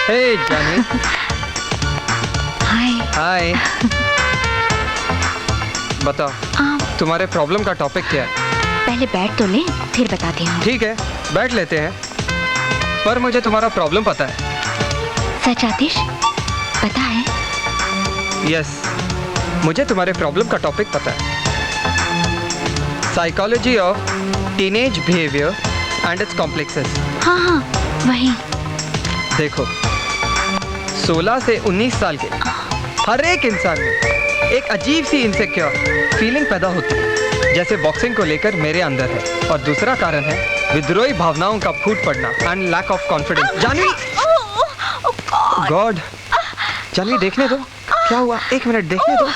Hey Janvi. Hi. Hi. बताओ तुम्हारे प्रॉब्लम का टॉपिक क्या है? पहले बैठ तो ले, फिर बताती हूँ। ठीक है बैठ लेते हैं, पर मुझे तुम्हारा प्रॉब्लम पता है। सच आतिश, पता है? यस, मुझे तुम्हारे प्रॉब्लम का टॉपिक पता है। Psychology of teenage behaviour and it's complexes. हाँ हाँ वही। देखो 16 से 19 साल के हर एक इंसान में एक अजीब सी इनसिक्योर फीलिंग पैदा होती है, जैसे बॉक्सिंग को लेकर मेरे अंदर है। और दूसरा कारण है विद्रोही भावनाओं का फूट पड़ना and lack of confidence. Janvi, god, Janvi देखने दो क्या हुआ, एक मिनट देखने दो,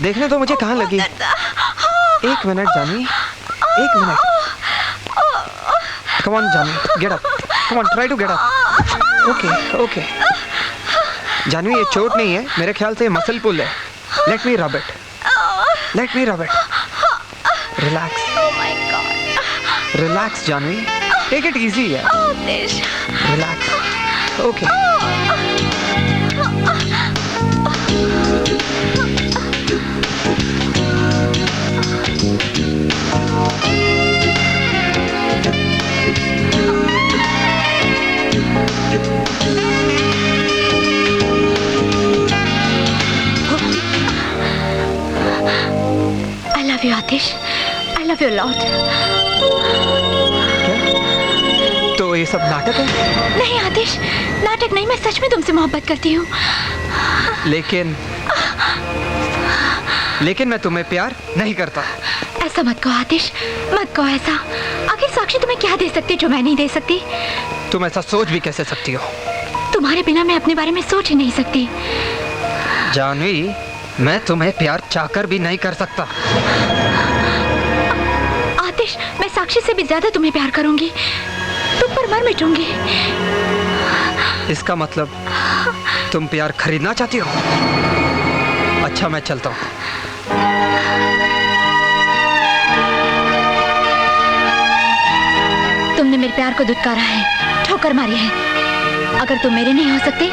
देखने दो मुझे कहाँ लगी। एक मिनट जानवी, एक minute. Come on Janvi, get up, come on, try to get up. Okay okay Janvi, ये चोट नहीं है, मेरे ख्याल से मसल पुल है। Late me rub it, let me rub it. Relax, relax Janvi, take it easy है। Relax, okay. I love you Atish, I love you a lot। तो ये सब नाटक है? नहीं आतिश, नाटक नहीं, मैं सच में तुमसे मोहब्बत करती हूँ। लेकिन मैं तुम्हें प्यार नहीं करता। ऐसा मत कहो आतिश, मत कहो ऐसा। आखिर साक्षी तुम्हें क्या दे सकती जो मैं नहीं दे सकती? तुम ऐसा सोच भी कैसे सकती हो? तुम्हारे बिना मैं अपने बारे में सोच ही नहीं सकती। जानवी, मैं तुम्हें प्यार चाहकर भी नहीं कर सकता। आतिश, मैं साक्षी से भी ज्यादा तुम्हें प्यार करूंगी, तुम पर मर मिटूंगी। इसका मतलब तुम प्यार खरीदना चाहती हो? अच्छा मैं चलता हूँ। तुमने मेरे प्यार को दुत्कारा है, ठोकर मारी है। अगर तुम मेरे नहीं हो सकते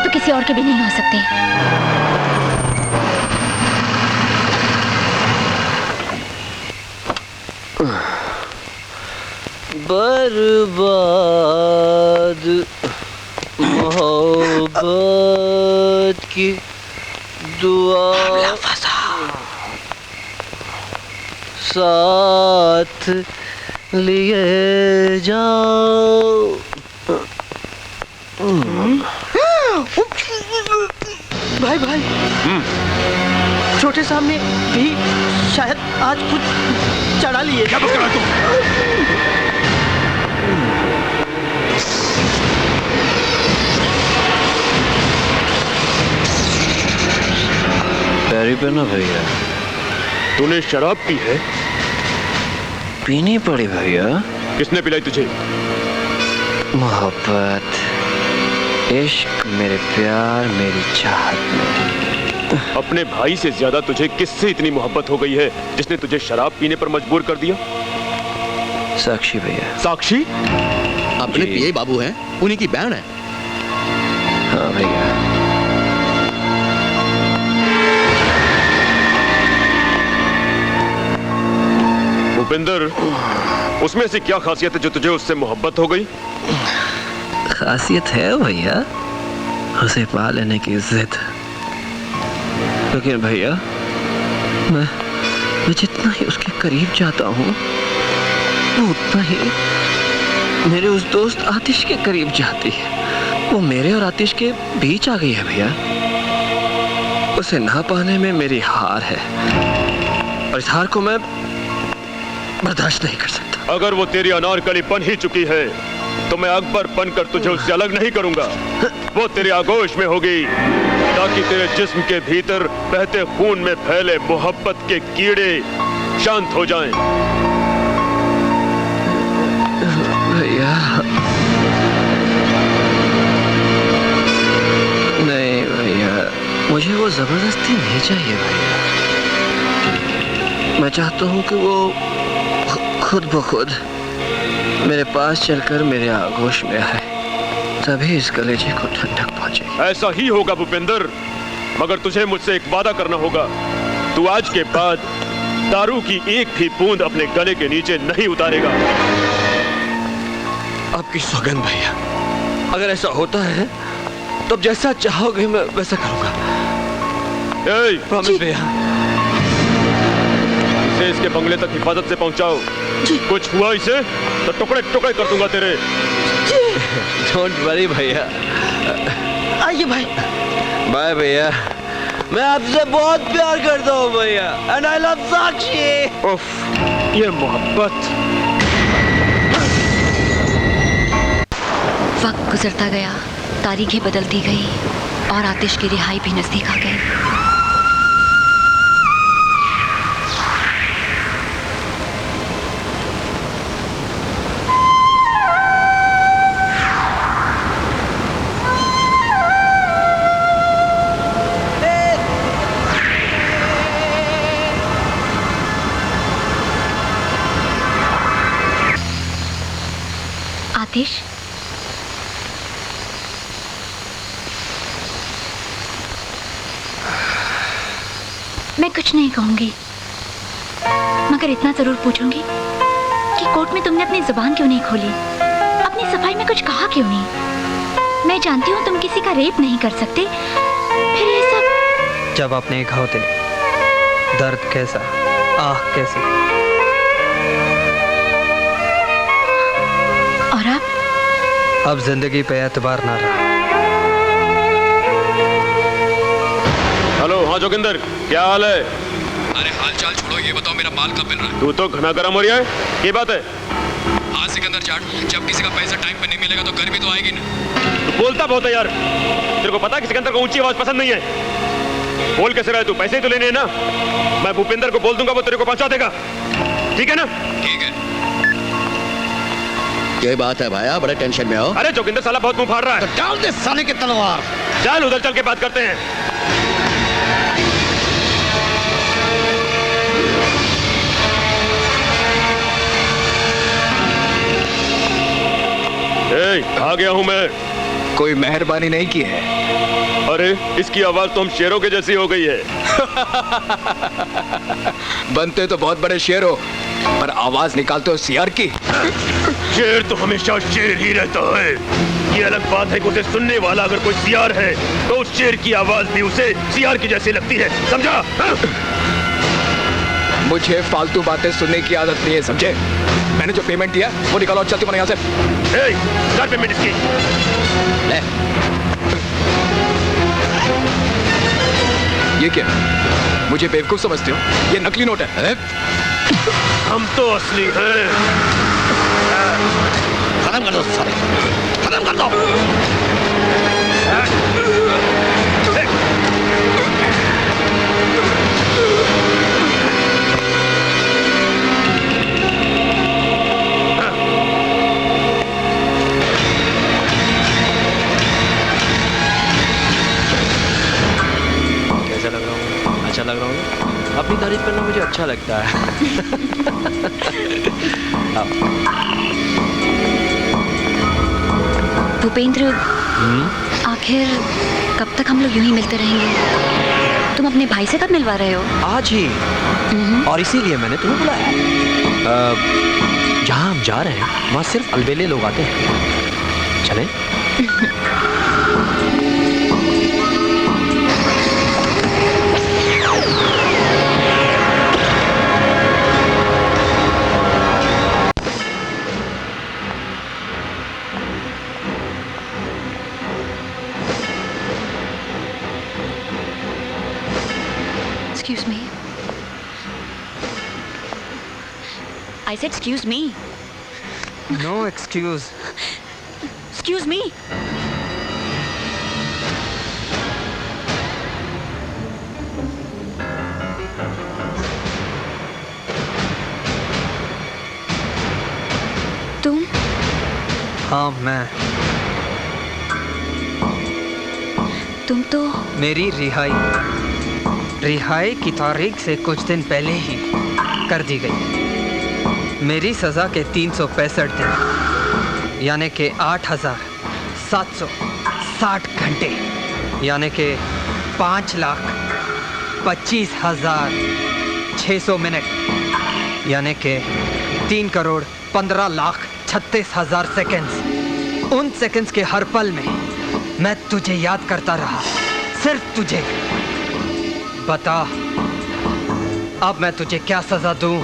तो किसी और के भी नहीं हो सकते। बर्बाद मोहब्बत की दुआ साथ लिए जाओ। भाई भाई, छोटे साहब ने भी शायद आज कुछ चढ़ा लिए। क्या बक रहा है तू? पैरी पे ना भैया। तूने शराब पी है? पीनी पड़ी भैया। किसने पिलाई तुझे? मोहब्बत, इश्क, मेरे प्यार, मेरी चाहत में। अपने भाई से ज्यादा तुझे किससे इतनी मोहब्बत हो गई है जिसने तुझे शराब पीने पर मजबूर कर दिया? साक्षी भैया। साक्षी? अपने पीए बाबू हैं, उन्हीं की बहन है। हाँ भैया। भूपेंद्र, उसमें ऐसी क्या खासियत है जो तुझे उससे मोहब्बत हो गई? खासियत है भैया, उसे पा लेने की जिद। लेकिन भैया मैं जितना ही उसके करीब जाता हूँ वो उतना ही मेरे उस दोस्त आतिश के करीब जाती है। वो मेरे और आतिश के बीच आ गई है भैया। उसे ना पाने में मेरी हार है और इस हार को मैं बर्दाश्त नहीं कर सकता। अगर वो तेरी अनारकली बन ही चुकी है तो मैं अकबर बनकर तुझे उससे अलग नहीं करूंगा। वो तेरी आगोश में होगी ताकि तेरे जिस्म के भीतर बहते खून में फैले मोहब्बत के कीड़े शांत हो जाएं। भैया नहीं भैया, मुझे वो जबरदस्ती नहीं चाहिए भैया। मैं चाहता हूँ कि वो खुद ब खुद मेरे पास चलकर मेरे आगोश में आए, तभी इस कलेजे को ठंडक पहुंचेगी। ऐसा ही होगा भूपेंद्र, मगर तुझे मुझसे एक वादा करना होगा। तू आज के बाद दारू की एक भी बूंद अपने गले के नीचे नहीं उतारेगा। आपकी सौगंध भैया, अगर ऐसा होता है तो जैसा चाहोगे मैं वैसा करूंगा। प्रॉमिस भैया। इसे इसके बंगले तक हिफाजत से पहुंचाओ। कुछ हुआ इसे तो टुकड़े टुकड़े कर दूंगा तेरे। डोंट वरी भैया। आइए भाई। बाय भैया। मैं आपसे बहुत प्यार करता हूँ भैया। एंड आई लव साक्षी। उफ, ये मोहब्बत। वक्त गुजरता गया, तारीखें बदलती गई और आतिश की रिहाई भी नजदीक आ गई। आतिश, मैं कुछ नहीं कहूंगी, मगर इतना जरूर पूछूंगी कि कोर्ट में तुमने अपनी जुबान क्यों नहीं खोली, अपनी सफाई में कुछ कहा क्यों नहीं। मैं जानती हूँ तुम किसी का रेप नहीं कर सकते, फिर ये सब। जब आप नहीं खाओ दर्द कैसा, आह कैसी। और अब जिंदगी पे एतबार ना रहा। हेलो, हाँ जोगिंदर, क्या हाल है? अरे हाल चाल छोड़ो, ये बताओ मेरा माल कब मिल रहा है? तू तो घना गरम हो रहा है, ये बात है? हाँ सिकंदर जाट, जब किसी का पैसा टाइम पे नहीं मिलेगा तो गर्मी तो आएगी ना। तू बोलता बहुत है यार। तेरे को पता है कि सिकंदर को ऊंची आवाज पसंद नहीं है। बोल कैसे रहे तू? पैसे ही तो लेने हैं ना। मैं भूपेंद्र को बोल दूंगा, वो तेरे को पहुंचा देगा। ठीक है ना? ठीक है। ये बात है भाया, बड़े टेंशन में हो। अरे जोगिंदर साला बहुत मुंह फाड़ रहा है। तो डाल दे साले की तलवार। चल उधर चल के बात करते हैं। आ गया हूं मैं। कोई मेहरबानी नहीं की है। अरे इसकी आवाज तो हम शेरों के जैसी हो गई है। बनते तो बहुत बड़े शेर हो, पर आवाज निकालते हो सियार की। शेर तो हमेशा शेर ही रहता है। ये अलग बात है कि उसे सुनने वाला अगर कोई सियार है तो उस शेर की आवाज भी उसे सियार की जैसी लगती है, समझा? मुझे फालतू बातें सुनने की आदत नहीं है, समझे? मैंने जो पेमेंट दिया वो निकालो और चलती बनो यहाँ से। कर पेमेंट इसकी। ले। ये क्या? मुझे बेवकूफ समझते हो? ये नकली नोट है। हम तो असली हैं। खत्म कर दो सारे, खत्म कर दो। कैसा लग रहा हूँ? अच्छा लग रहा हूँ? अपनी तारीफ करना मुझे अच्छा लगता है। भूपेंद्र, आखिर कब तक हम लोग यूं ही मिलते रहेंगे? तुम अपने भाई से कब मिलवा रहे हो? आज ही, और इसीलिए मैंने तुम्हें बुलाया। जहाँ हम जा रहे हैं वहाँ सिर्फ अलबेले लोग आते हैं। चलें? Excuse me. I said excuse me. No excuse. Excuse me. तुम? हाँ मैं। तुम तो मेरी रिहाई की तारीख से कुछ दिन पहले ही कर दी गई। मेरी सज़ा के 365 दिन यानी कि 8,760 घंटे यानी कि 5,25,600 मिनट यानी कि 3,15,36,000 सेकंड्स। उन सेकंड्स के हर पल में मैं तुझे याद करता रहा, सिर्फ तुझे। बता अब मैं तुझे क्या सजा दूं?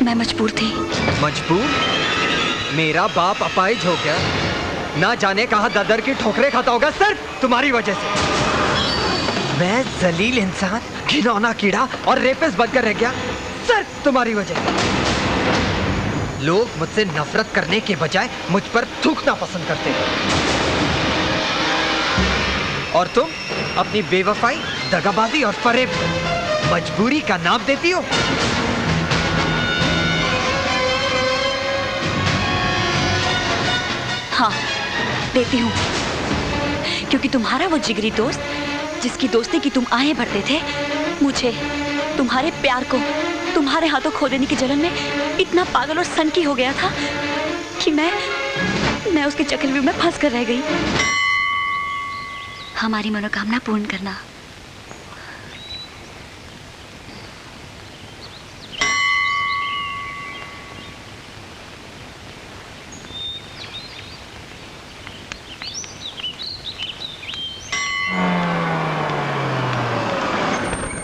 मैं मजबूर थी। मजबूर? मेरा बाप अपाहिज हो गया, ना जाने कहां ददर की ठोकरें खाता होगा सिर्फ तुम्हारी वजह से। मैं जलील इंसान, घिनौना कीड़ा और रेपिस्ट बनकर रह गया सिर्फ तुम्हारी वजह से। लोग मुझसे नफरत करने के बजाय मुझ पर थूकना पसंद करते हैं। और तुम अपनी बेवफाई, दगाबाजी और फरेब मजबूरी का नाम देती हो। हाँ, देती हूँ, क्योंकि तुम्हारा वो जिगरी दोस्त जिसकी दोस्ती की तुम आहें भरते थे, मुझे तुम्हारे प्यार को तुम्हारे हाथों खो देने की जलन में इतना पागल और सनकी हो गया था कि मैं उसके चक्रव्यूह में फंस कर रह गई। हमारी मनोकामना पूर्ण करना।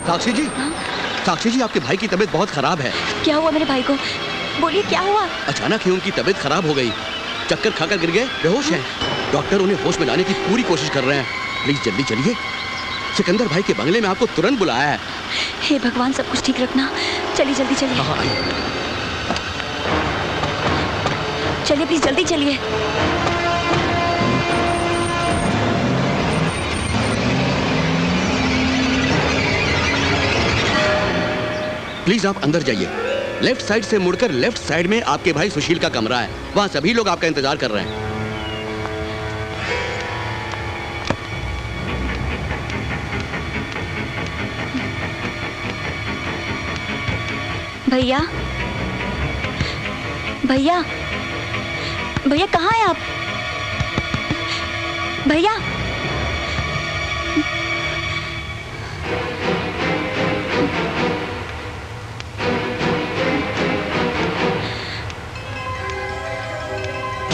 साक्षी जी, साक्षी जी, आपके भाई की तबीयत बहुत खराब है। क्या हुआ मेरे भाई को? बोलिए क्या हुआ? अचानक ही उनकी तबीयत खराब हो गई, चक्कर खाकर गिर गए, बेहोश हैं। डॉक्टर उन्हें होश में लाने की पूरी कोशिश कर रहे हैं। प्लीज जल्दी चलिए, सिकंदर भाई के बंगले में आपको तुरंत बुलाया है। हे भगवान, सब कुछ ठीक रखना। चलिए जल्दी चलिए। चलिए प्लीज जल्दी चलिए। प्लीज आप अंदर जाइए। लेफ्ट साइड से मुड़कर लेफ्ट साइड में आपके भाई सुशील का कमरा है, वहां सभी लोग आपका इंतजार कर रहे हैं। भैया, भैया, भैया कहाँ हैं आप? भैया,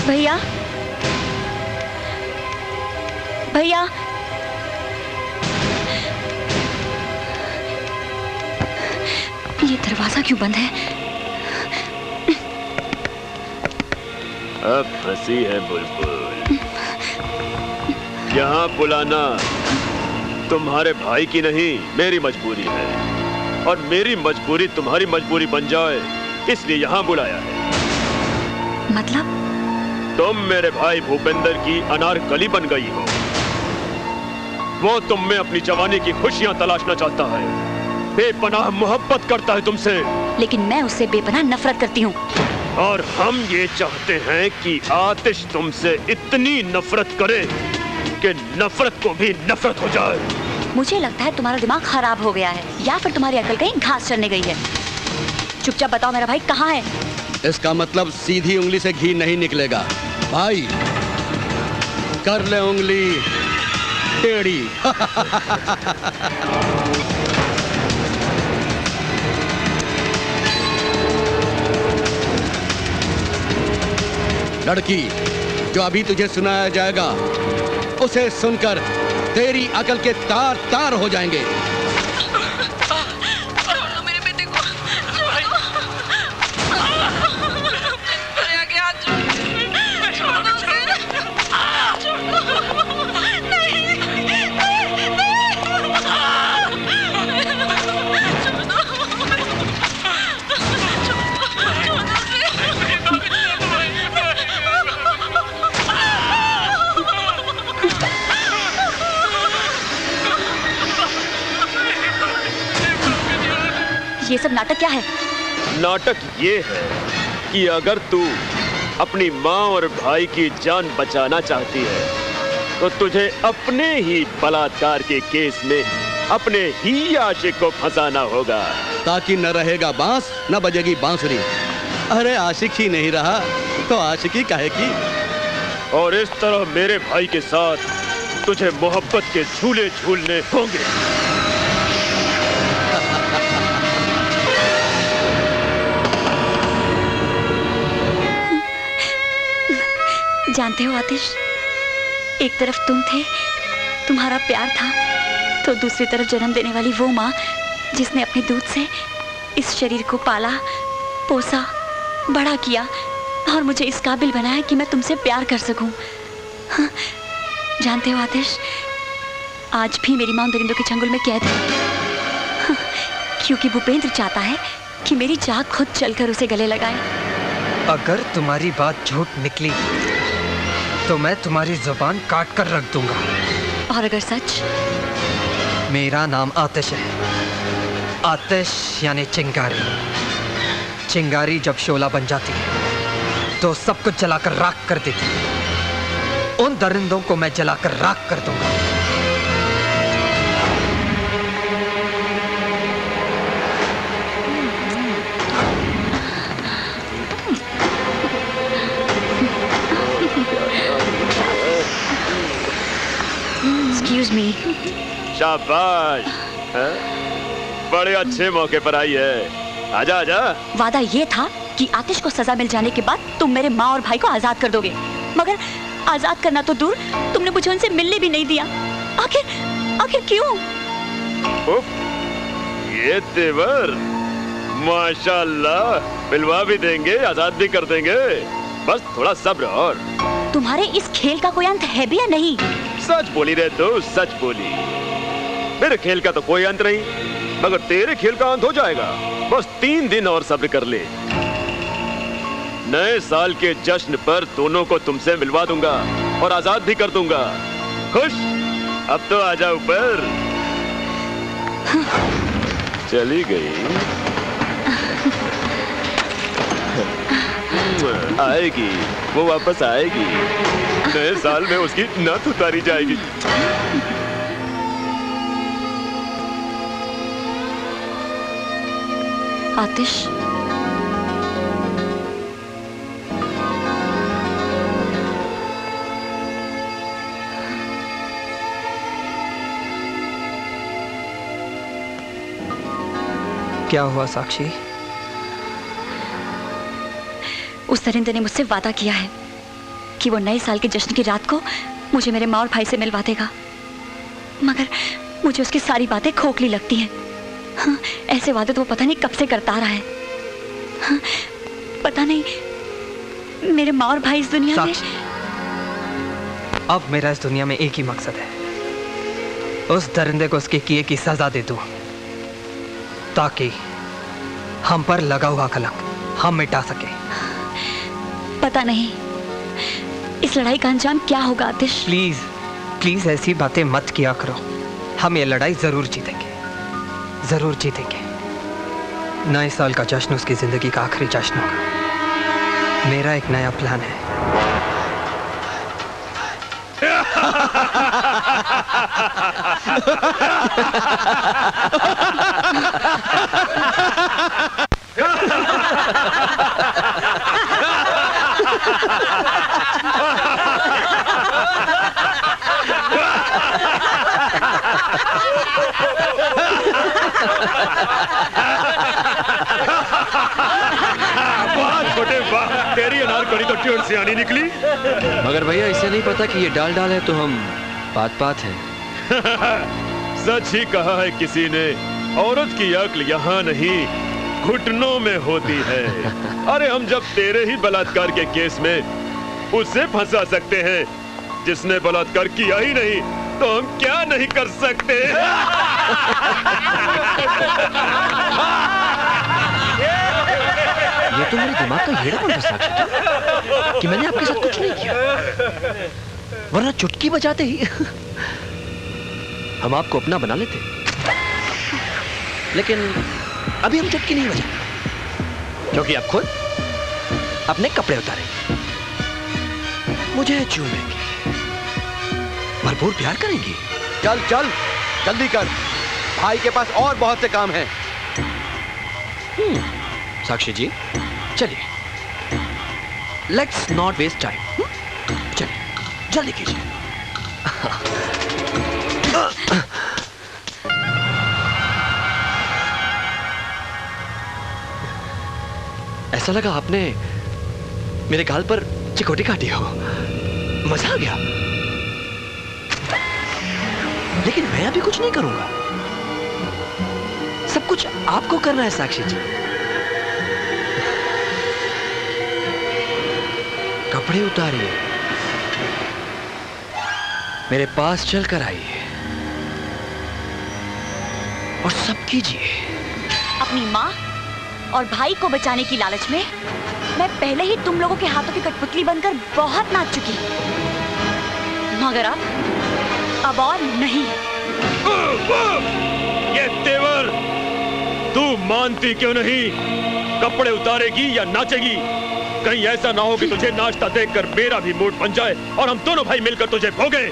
भैया, भैया, ये दरवाजा क्यों बंद है? अब फंसी है बुलबुल। यहाँ बुलाना तुम्हारे भाई की नहीं, मेरी मजबूरी है, और मेरी मजबूरी तुम्हारी मजबूरी बन जाए इसलिए यहाँ बुलाया है। मतलब? तुम मेरे भाई भूपेंद्र की अनारकली बन गई हो। वो तुम में अपनी जवानी की खुशियां तलाशना चाहता है, बेपनाह मोहब्बत करता है तुमसे, लेकिन मैं उससे बेपनाह नफरत करती हूँ। और हम ये चाहते हैं कि आतिश तुमसे इतनी नफरत करे कि नफरत को भी नफरत हो जाए। मुझे लगता है तुम्हारा दिमाग खराब हो गया है, या फिर तुम्हारी अकल कहीं घास चरने गई है। चुपचाप बताओ मेरा भाई कहाँ है? इसका मतलब सीधी उंगली से घी नहीं निकलेगा भाई, कर ले उंगली टेढ़ी। लड़की, जो अभी तुझे सुनाया जाएगा उसे सुनकर तेरी अकल के तार तार हो जाएंगे। ये सब नाटक क्या है? नाटक ये है कि अगर तू अपनी माँ और भाई की जान बचाना चाहती है तो तुझे अपने ही बलात्कार के केस में अपने ही आशिक को फंसाना होगा, ताकि न रहेगा बांस न बजेगी बांसुरी। अरे आशिक ही नहीं रहा तो आशिकी काहे की। और इस तरह मेरे भाई के साथ तुझे मोहब्बत के झूले झूलने होंगे। जानते हो आतिश, एक तरफ तुम थे, तुम्हारा प्यार था, तो दूसरी तरफ जन्म देने वाली वो माँ जिसने अपने दूध से इस शरीर को पाला, पोसा, बड़ा किया और मुझे इस काबिल बनाया कि मैं तुमसे प्यार कर सकूं। हाँ, जानते हो आतिश, आज भी मेरी माँ दरिंदों के चंगुल में कैद है। हाँ, क्योंकि भूपेंद्र चाहता है कि मेरी जान खुद चलकर उसे गले लगाए। अगर तुम्हारी बात झूठ निकली तो मैं तुम्हारी जुबान काट कर रख दूंगा। और अगर सच? मेरा नाम आतिश है। आतिश यानी चिंगारी। चिंगारी जब शोला बन जाती है तो सब कुछ जलाकर राख कर देती है। उन दरिंदों को मैं जलाकर राख कर दूंगा। Excuse me. शाबाश, हैं? बड़े अच्छे मौके पर आई है। आजा आजा। वादा ये था कि आतिश को सजा मिल जाने के बाद तुम मेरे माँ और भाई को आजाद कर दोगे, मगर आजाद करना तो दूर, तुमने मुझे उनसे मिलने भी नहीं दिया। आखिर क्यों? उफ, ये तेवर, माशाल्लाह, मिलवा भी देंगे, आजाद भी कर देंगे। बस थोड़ा सब्र। और तुम्हारे इस खेल का कोई अंत है भी या नहीं? सच बोली रे तू, सच बोली। मेरे खेल का तो कोई अंत नहीं, मगर तेरे खेल का अंत हो जाएगा। बस 3 दिन और सब्र कर ले। नए साल के जश्न पर दोनों को तुमसे मिलवा दूंगा और आजाद भी कर दूंगा। खुश? अब तो आजा ऊपर। चली गई। आएगी, वो वापस आएगी। नए साल में उसकी नथ उतारी जाएगी। आतिश, क्या हुआ साक्षी? उस दरिंदे ने मुझसे वादा किया है कि वो नए साल के जश्न की रात को मुझे मेरे माँ और भाई से मिलवा देगा, मगर मुझे उसकी सारी बातें खोखली लगती हैं। हाँ, ऐसे वादे तो वो पता नहीं कब से करता आ रहा है। हाँ, पता नहीं मेरे माँ और भाई इस दुनिया में। अब मेरा इस दुनिया में एक ही मकसद है, उस दरिंदे को उसके किए की सजा दे दूं, ताकि हम पर लगा हुआ कलंक हम मिटा सके। पता नहीं इस लड़ाई का अंजाम क्या होगा आतिश। प्लीज प्लीज ऐसी बातें मत किया करो। हम ये लड़ाई जरूर जीतेंगे, जरूर जीतेंगे। नए साल का जश्न उसकी जिंदगी का आखिरी जश्न होगा। मेरा एक नया प्लान है। वाह छोटे वाह, तेरी अनारकली तो ट्यून से आनी निकली। मगर भैया इसे नहीं पता कि ये डाल डाल है तो हम बात बात है। सच ही कहा है किसी ने, औरत की अक्ल यहाँ नहीं घुटनों में होती है। अरे हम जब तेरे ही बलात्कार के केस में उसे फंसा सकते हैं जिसने बलात्कार किया ही नहीं, तो हम क्या नहीं कर सकते। ये तो मेरे दिमाग का हेड़ा था साक्षी कि मैंने आपके साथ कुछ नहीं किया, वरना चुटकी बजाते ही हम आपको अपना बना लेते। लेकिन अभी हम चुटकी नहीं बजा, क्योंकि अब खुद अपने कपड़े उतारेंगे, मुझे चूमेंगे, भरपूर प्यार करेंगी। चल चल जल्दी कर, भाई के पास और बहुत से काम हैं। साक्षी जी चलिए, लेट्स नॉट वेस्ट टाइम, चलिए जल्दी कीजिए। ऐसा लगा आपने मेरे गाल पर चिकोटी काटी हो, मजा आ गया। लेकिन मैं अभी कुछ नहीं करूंगा, सब कुछ आपको करना है साक्षी जी। कपड़े उतारिए, मेरे पास चलकर आइए और सब कीजिए। अपनी माँ और भाई को बचाने की लालच में मैं पहले ही तुम लोगों के हाथों की कठपुतली बनकर बहुत नाच चुकी, मगर अब और नहीं। ये तेवर तू मानती क्यों नहीं? कपड़े उतारेगी या नाचेगी? कहीं ऐसा ना हो कि तुझे नाचता देखकर मेरा भी मूड बन जाए और हम दोनों भाई मिलकर तुझे भोगे।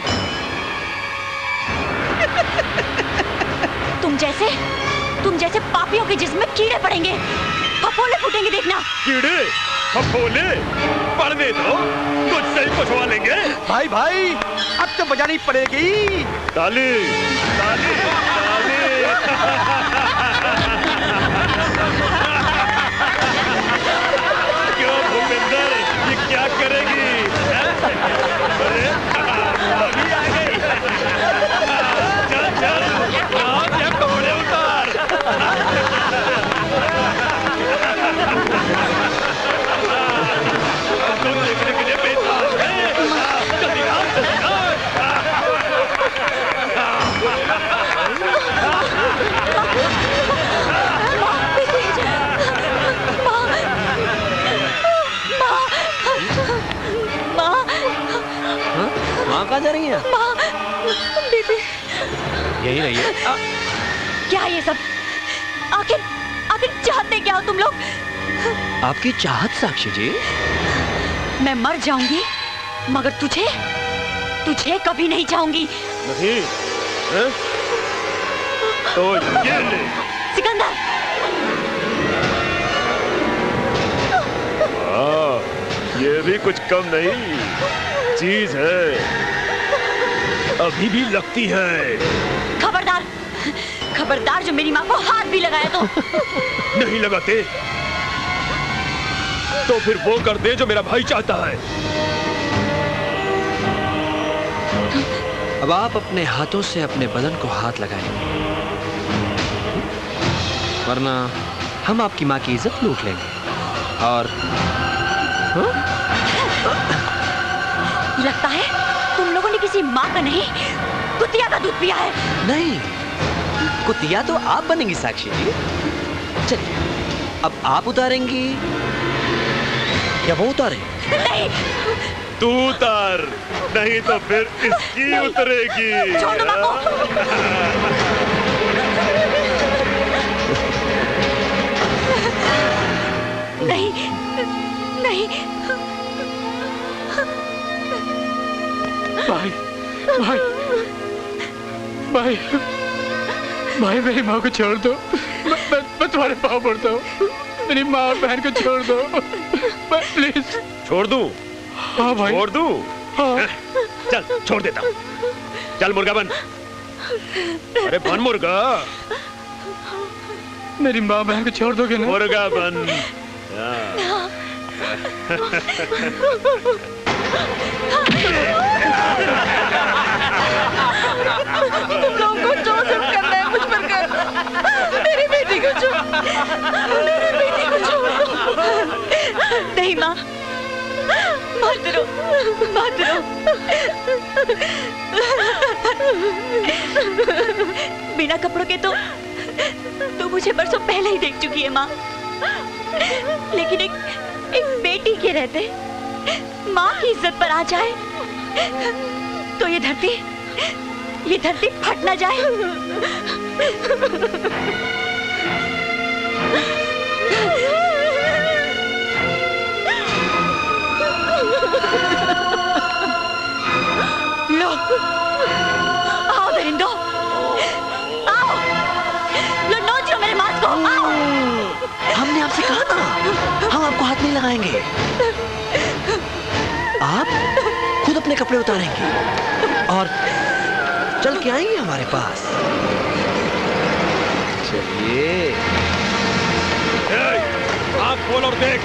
तुम जैसे पापियों के जिस्म में कीड़े पड़ेंगे, फफोले फूटेंगे, देखना। कीड़े फफोले पड़ने दो, तुझसे ही पुछवा लेंगे। भाई भाई अब तो बजानी पड़ेगी। ताली ताली ताली। क्यों भूपेंद्र, ये क्या करेगी? अरे अभी आ गई। चल चल नाच या कपड़े उतार। तुम देखने के लिए बेताज है। जल्दी नाच, जल्दी नाच। माँ कहाँ जा रही है? बेबी यही रही है। क्या है ये सब? आखिर चाहते क्या हो तुम लोग? आपकी चाहत साक्षी जी। मैं मर जाऊंगी मगर तुझे कभी नहीं चाहूंगी। नहीं है? तो ये ले। सिकंदर, ये भी कुछ कम नहीं चीज है, अभी भी लगती है। खबरदार जो मेरी माँ को हाथ भी लगाया तो। नहीं लगाते तो फिर वो कर दे जो मेरा भाई चाहता है। अब आप अपने हाथों से अपने बदन को हाथ लगाएंगे, वरना हम आपकी माँ की इज्जत लूट लेंगे। और लगता है तुम लोगों ने किसी माँ का नहीं, कुतिया का दूध पिया है। नहीं, कुतिया तो आप बनेंगी साक्षी जी। चलिए अब आप उतारेंगी या वो उतारे? नहीं, तू उतार, नहीं तो फिर इसकी उतरेगी। छोड़ दो माँ को। नहीं नहीं। भाई भाई भाई भाई मेरी माँ को छोड़ दो। मैं तुम्हारे पाँव पड़ता हूँ, मेरी माँ और बहन को छोड़ दो प्लीज। छोड़ दूं? हाँ भाई छोड़ दूं? हाँ। चल छोड़ देता हूं। चल मुर्गा बन। अरे बन मुर्गा। मेरी माँ बहन को छोड़ दोगे ना? मुर्गा बन। तुम लोगों को जो सब करना है मुझ पर कर। मेरी बेटी को छोड़ दो। नहीं माँ, मत रो। बिना कपड़ों के तो मुझे बरसों पहले ही देख चुकी है माँ, लेकिन एक बेटी के रहते माँ की इज्जत पर आ जाए तो ये धरती फट ना जाए। लो, आओ बेरिंडो, आओ, लो नोच लो मेरे मास्क को, आओ। हमने आपसे कहा था हम आपको हाथ नहीं लगाएंगे। आप खुद अपने कपड़े उतारेंगे और चल के आएंगे हमारे पास। चलिए। आँख खोल और देख।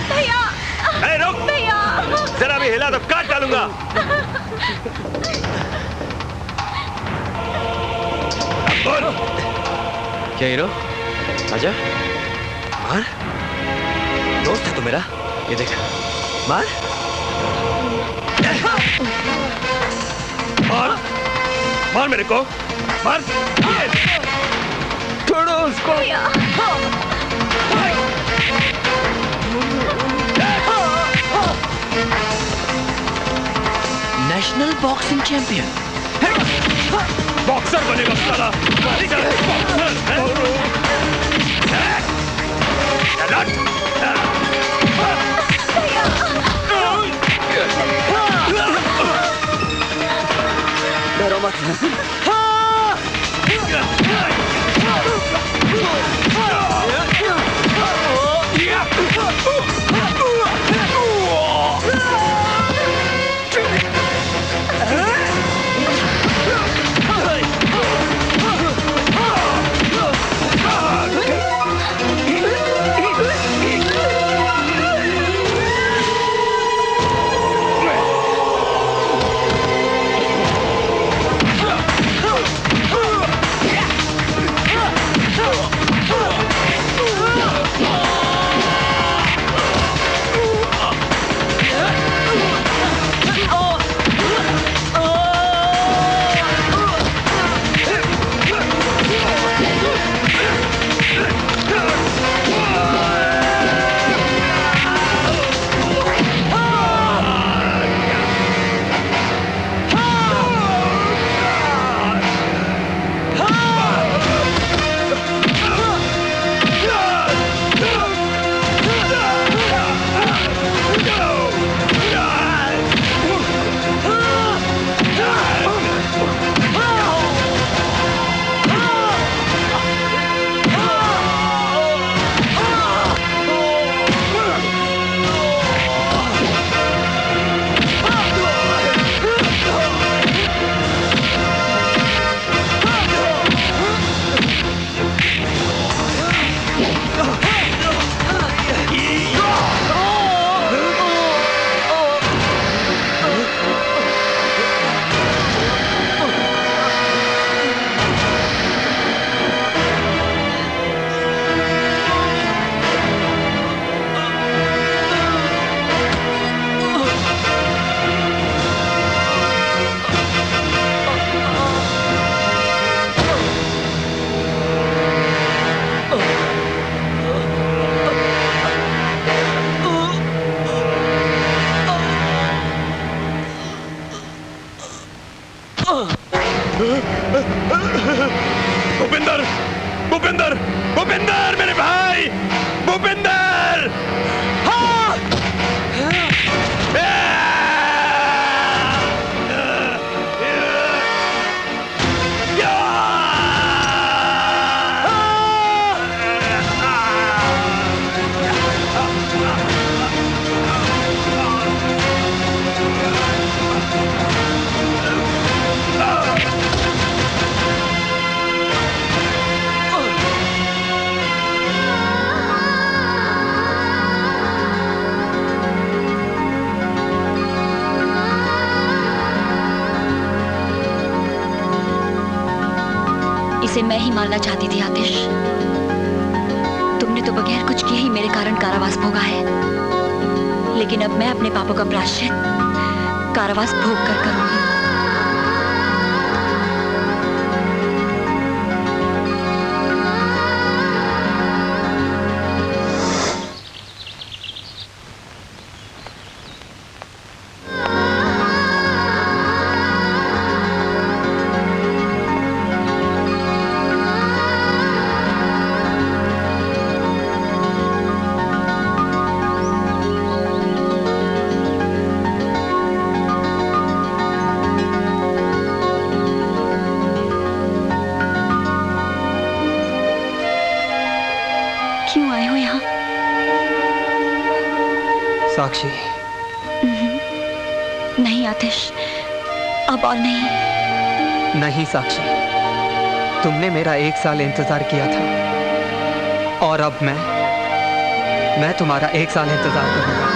भैया, रुक भैया, जरा भी हिला तो काट डालूंगा। क्या हीरो? आजा, मार। दोस्त है तू मेरा, ये देख, मार। मार, मार मेरे को, मार। छोड़ो उसको। National boxing champion. बॉक्सर बनेगा साला, डरो मत। भूपिंदर, भूपिंदर, भूपिंदर मेरे भाई, भूपिंदर। इसे मैं ही मारना चाहती थी आतिश। तुमने तो बगैर कुछ किए ही मेरे कारण कारावास भोगा है, लेकिन अब मैं अपने पापों का प्रायश्चित कारावास भोग कर करूंगी। क्यों आए हो यहाँ? साक्षी। नहीं आतिश, अब और नहीं। नहीं साक्षी, तुमने मेरा 1 साल इंतजार किया था और अब मैं तुम्हारा 1 साल इंतजार करूंगा।